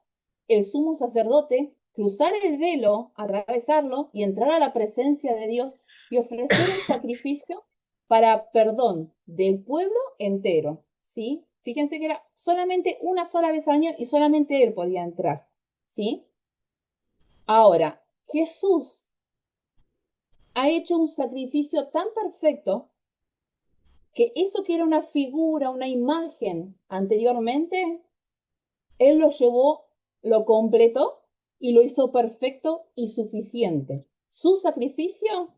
el sumo sacerdote, cruzar el velo, atravesarlo y entrar a la presencia de Dios y ofrecer un sacrificio para perdón del pueblo entero, ¿sí? Fíjense que era solamente una sola vez al año y solamente él podía entrar, ¿sí? Ahora, Jesús ha hecho un sacrificio tan perfecto que eso que era una figura, una imagen anteriormente, Él lo llevó, lo completó y lo hizo perfecto y suficiente. Su sacrificio,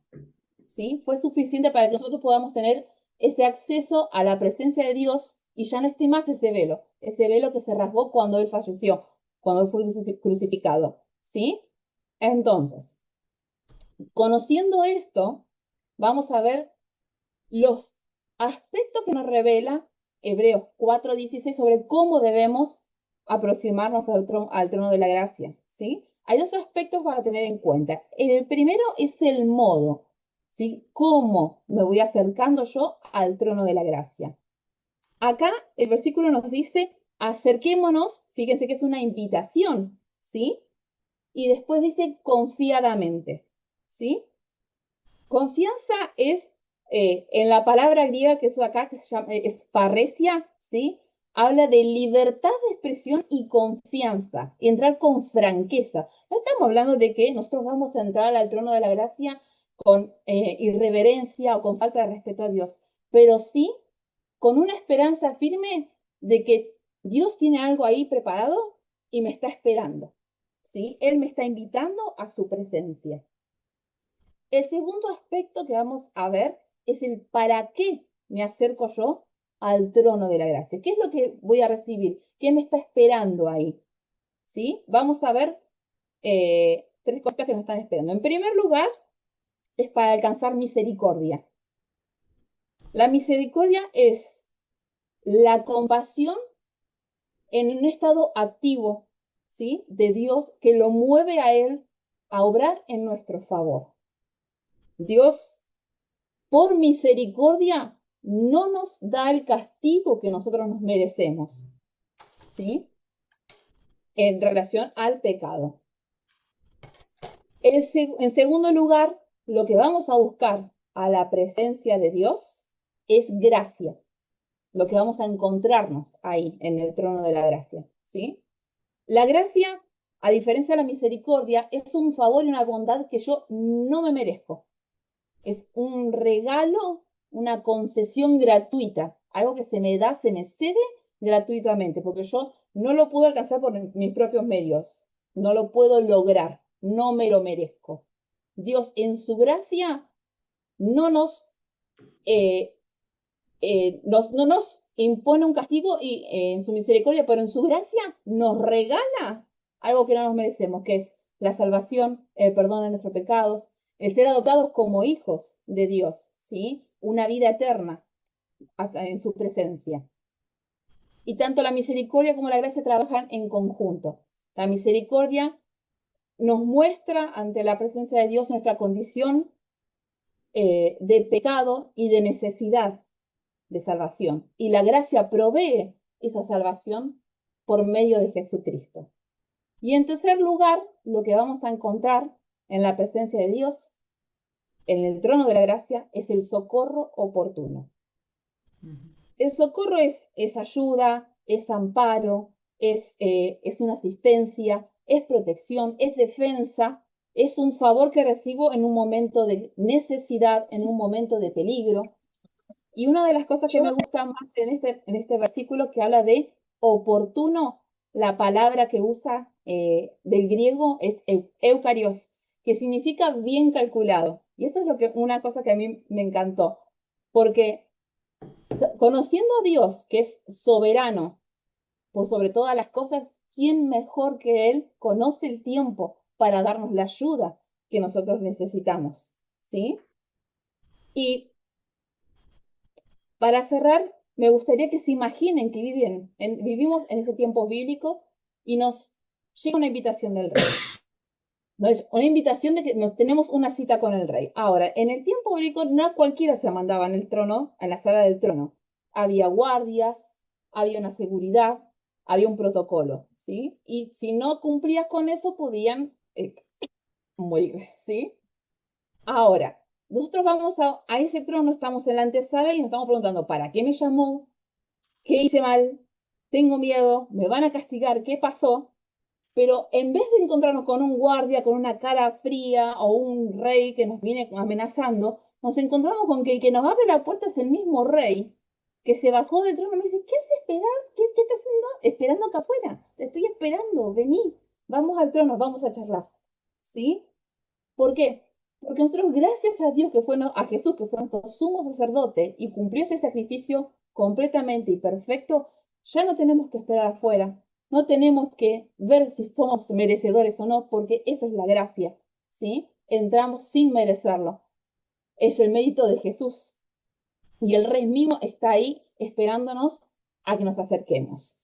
¿sí?, fue suficiente para que nosotros podamos tener ese acceso a la presencia de Dios y ya no esté más ese velo que se rasgó cuando Él falleció, cuando Él fue crucificado, ¿sí? Entonces, conociendo esto, vamos a ver los aspectos que nos revela Hebreos 4:16 sobre cómo debemos aproximarnos al trono de la gracia, ¿sí? Hay dos aspectos para tener en cuenta. El primero es el modo, ¿sí? ¿Cómo me voy acercando yo al trono de la gracia? Acá el versículo nos dice, acerquémonos, fíjense que es una invitación, ¿sí? Y después dice confiadamente, ¿sí? Confianza es, en la palabra griega que es acá, que se llama, es parresia, ¿sí? Habla de libertad de expresión y confianza, y entrar con franqueza. No estamos hablando de que nosotros vamos a entrar al trono de la gracia con irreverencia o con falta de respeto a Dios, pero sí con una esperanza firme de que Dios tiene algo ahí preparado y me está esperando, ¿sí? Él me está invitando a su presencia. El segundo aspecto que vamos a ver es el para qué me acerco yo al trono de la gracia. ¿Qué es lo que voy a recibir? ¿Qué me está esperando ahí? ¿Sí? Vamos a ver tres cosas que nos están esperando. En primer lugar, es para alcanzar misericordia. La misericordia es la compasión en un estado activo, ¿sí?, de Dios que lo mueve a Él a obrar en nuestro favor. Dios, por misericordia, no nos da el castigo que nosotros nos merecemos, ¿sí?, en relación al pecado. En segundo lugar, lo que vamos a buscar a la presencia de Dios es gracia, lo que vamos a encontrarnos ahí en el trono de la gracia, ¿sí? La gracia, a diferencia de la misericordia, es un favor y una bondad que yo no me merezco. Es un regalo, una concesión gratuita, algo que se me da, se me cede gratuitamente, porque yo no lo puedo alcanzar por mis propios medios, no lo puedo lograr, no me lo merezco. Dios en su gracia no nos impone un castigo y en su misericordia, pero en su gracia nos regala algo que no nos merecemos, que es la salvación, el perdón de nuestros pecados, el ser adoptados como hijos de Dios, ¿sí? Una vida eterna en su presencia. Y tanto la misericordia como la gracia trabajan en conjunto. La misericordia nos muestra ante la presencia de Dios nuestra condición de pecado y de necesidad de salvación. Y la gracia provee esa salvación por medio de Jesucristo. Y en tercer lugar, lo que vamos a encontrar en la presencia de Dios, en el trono de la gracia, es el socorro oportuno. El socorro es ayuda, es amparo, es una asistencia, es protección, es defensa, es un favor que recibo en un momento de necesidad, en un momento de peligro. Y una de las cosas que me gusta más en este versículo que habla de oportuno, la palabra que usa del griego es eukarios, que significa bien calculado. Y eso es una cosa que a mí me encantó, porque conociendo a Dios, que es soberano por sobre todas las cosas, ¿quién mejor que Él conoce el tiempo para darnos la ayuda que nosotros necesitamos? ¿Sí? Y para cerrar, me gustaría que se imaginen que vivimos en ese tiempo bíblico y nos llega una invitación del rey. No es una invitación de que nos tenemos una cita con el rey. Ahora, en el tiempo bíblico no cualquiera se mandaba en el trono, en la sala del trono. Había guardias, había una seguridad, había un protocolo, ¿sí? Y si no cumplías con eso, podían morir, ¿sí? Ahora, nosotros vamos a ese trono, estamos en la antesala y nos estamos preguntando, ¿para qué me llamó? ¿Qué hice mal? ¿Tengo miedo? ¿Me van a castigar? ¿Qué pasó? Pero en vez de encontrarnos con un guardia con una cara fría o un rey que nos viene amenazando, nos encontramos con que el que nos abre la puerta es el mismo rey que se bajó del trono y me dice, ¿qué haces esperar? ¿Qué estás haciendo? Esperando acá afuera. Te estoy esperando, vení, vamos al trono, vamos a charlar. ¿Sí? ¿Por qué? Porque nosotros, gracias a Dios, a Jesús, que fue nuestro sumo sacerdote y cumplió ese sacrificio completamente y perfecto, ya no tenemos que esperar afuera. No tenemos que ver si somos merecedores o no, porque eso es la gracia, ¿sí? Entramos sin merecerlo. Es el mérito de Jesús. Y el Rey mismo está ahí esperándonos a que nos acerquemos.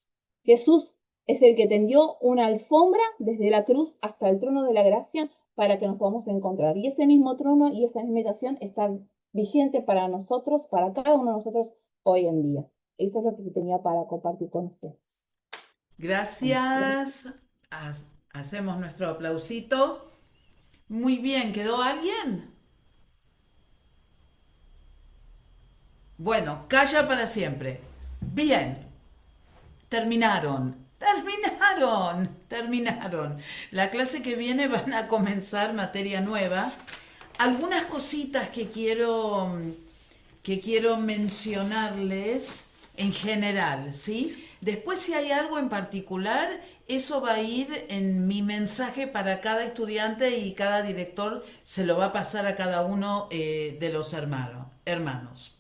Jesús es el que tendió una alfombra desde la cruz hasta el trono de la gracia para que nos podamos encontrar. Y ese mismo trono y esa misma invitación está vigente para nosotros, para cada uno de nosotros hoy en día. Eso es lo que tenía para compartir con ustedes. Gracias. Hacemos nuestro aplausito. Muy bien, ¿quedó alguien? Bueno, calla para siempre. Bien. Terminaron. La clase que viene van a comenzar materia nueva. Algunas cositas que quiero mencionarles en general, ¿sí? Después, si hay algo en particular, eso va a ir en mi mensaje para cada estudiante y cada director se lo va a pasar a cada uno de los hermanos.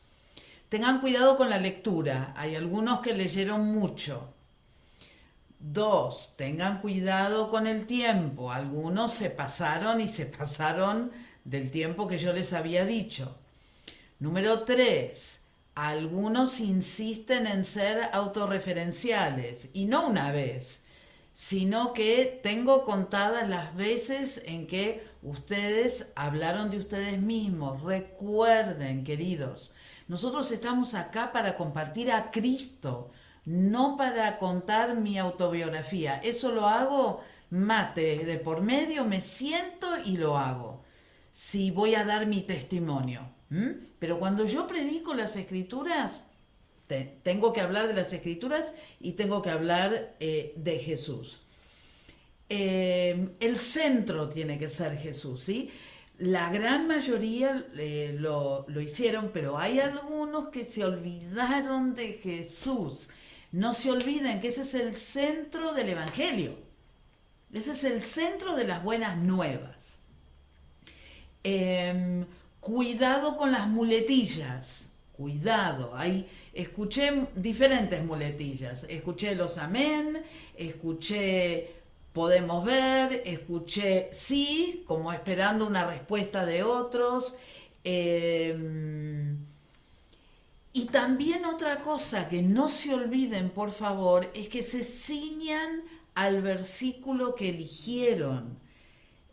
Tengan cuidado con la lectura. Hay algunos que leyeron mucho. 2, tengan cuidado con el tiempo. Algunos se pasaron del tiempo que yo les había dicho. Número 3, algunos insisten en ser autorreferenciales, y no una vez, sino que tengo contadas las veces en que ustedes hablaron de ustedes mismos. Recuerden, queridos, nosotros estamos acá para compartir a Cristo, no para contar mi autobiografía. Eso lo hago mate de por medio, me siento y lo hago. Si voy a dar mi testimonio. Pero cuando yo predico las Escrituras, tengo que hablar de las Escrituras y tengo que hablar de Jesús. El centro tiene que ser Jesús, ¿sí? La gran mayoría lo hicieron, pero hay algunos que se olvidaron de Jesús. No se olviden que ese es el centro del Evangelio. Ese es el centro de las buenas nuevas. Cuidado con las muletillas. Cuidado. Escuché diferentes muletillas. Escuché los amén, escuché podemos ver, escuché sí, como esperando una respuesta de otros. Y también otra cosa que no se olviden, por favor, es que se ciñan al versículo que eligieron.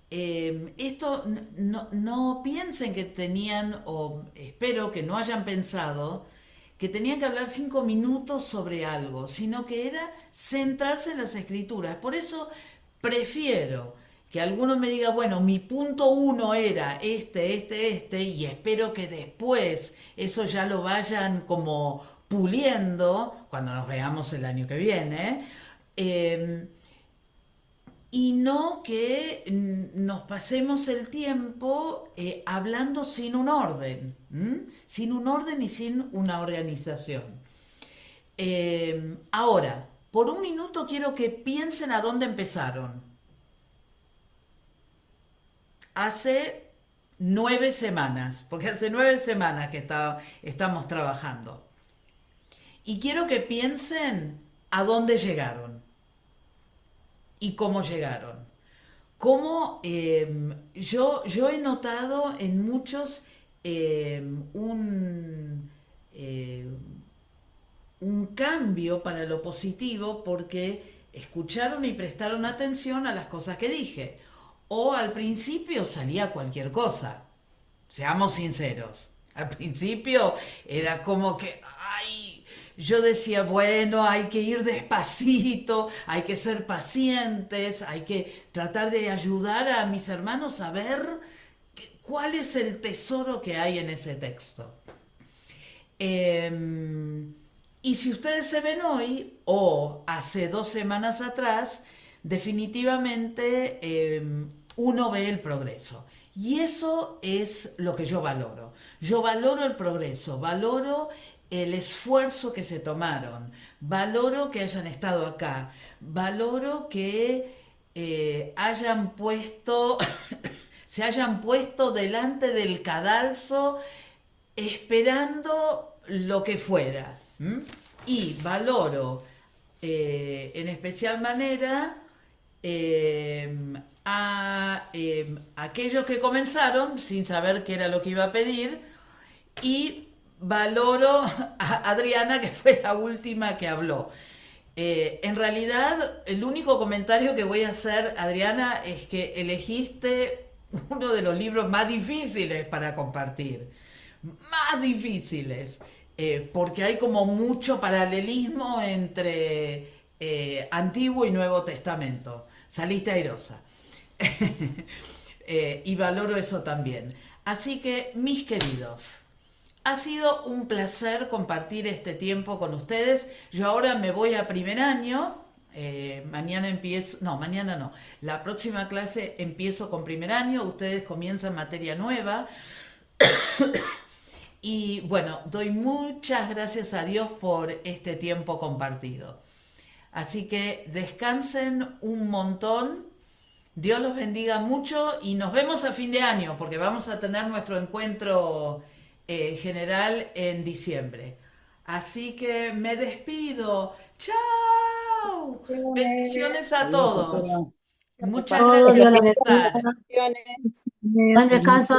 Esto no piensen que tenían, o espero que no hayan pensado, que tenían que hablar 5 minutos sobre algo, sino que era centrarse en las Escrituras. Por eso prefiero que alguno me diga, bueno, mi punto 1 era este, y espero que después eso ya lo vayan como puliendo cuando nos veamos el año que viene, y no que nos pasemos el tiempo hablando sin un orden, y sin una organización. Ahora, por un minuto quiero que piensen a dónde empezaron. Hace 9 semanas, porque hace 9 semanas que estamos trabajando. Y quiero que piensen a dónde llegaron y cómo llegaron. Cómo yo he notado en muchos un cambio para lo positivo porque escucharon y prestaron atención a las cosas que dije. O al principio salía cualquier cosa. Seamos sinceros. Al principio era como que, yo decía, bueno, hay que ir despacito, hay que ser pacientes, hay que tratar de ayudar a mis hermanos a ver cuál es el tesoro que hay en ese texto. Y si ustedes se ven hoy, o hace 2 semanas atrás, definitivamente uno ve el progreso. Y eso es lo que yo valoro. Yo valoro el progreso, valoro el esfuerzo que se tomaron, valoro que hayan estado acá, valoro que hayan puesto, se hayan puesto delante del cadalso esperando lo que fuera. Y valoro en especial manera a aquellos que comenzaron sin saber qué era lo que iba a pedir, y valoro a Adriana, que fue la última que habló. En realidad, el único comentario que voy a hacer, Adriana, es que elegiste uno de los libros más difíciles para compartir. Más difíciles. Porque hay como mucho paralelismo entre Antiguo y Nuevo Testamento. Saliste airosa. Y valoro eso también. Así que, mis queridos, ha sido un placer compartir este tiempo con ustedes. Yo ahora me voy a primer año. Mañana empiezo, no, mañana no. La próxima clase empiezo con primer año. Ustedes comienzan materia nueva. Y bueno, doy muchas gracias a Dios por este tiempo compartido. Así que descansen un montón. Dios los bendiga mucho y nos vemos a fin de año, porque vamos a tener nuestro encuentro general en diciembre. Así que me despido. ¡Chao! Bendiciones a todos. Muchas Todo gracias Dios por los estar. bendiga. Buen descanso.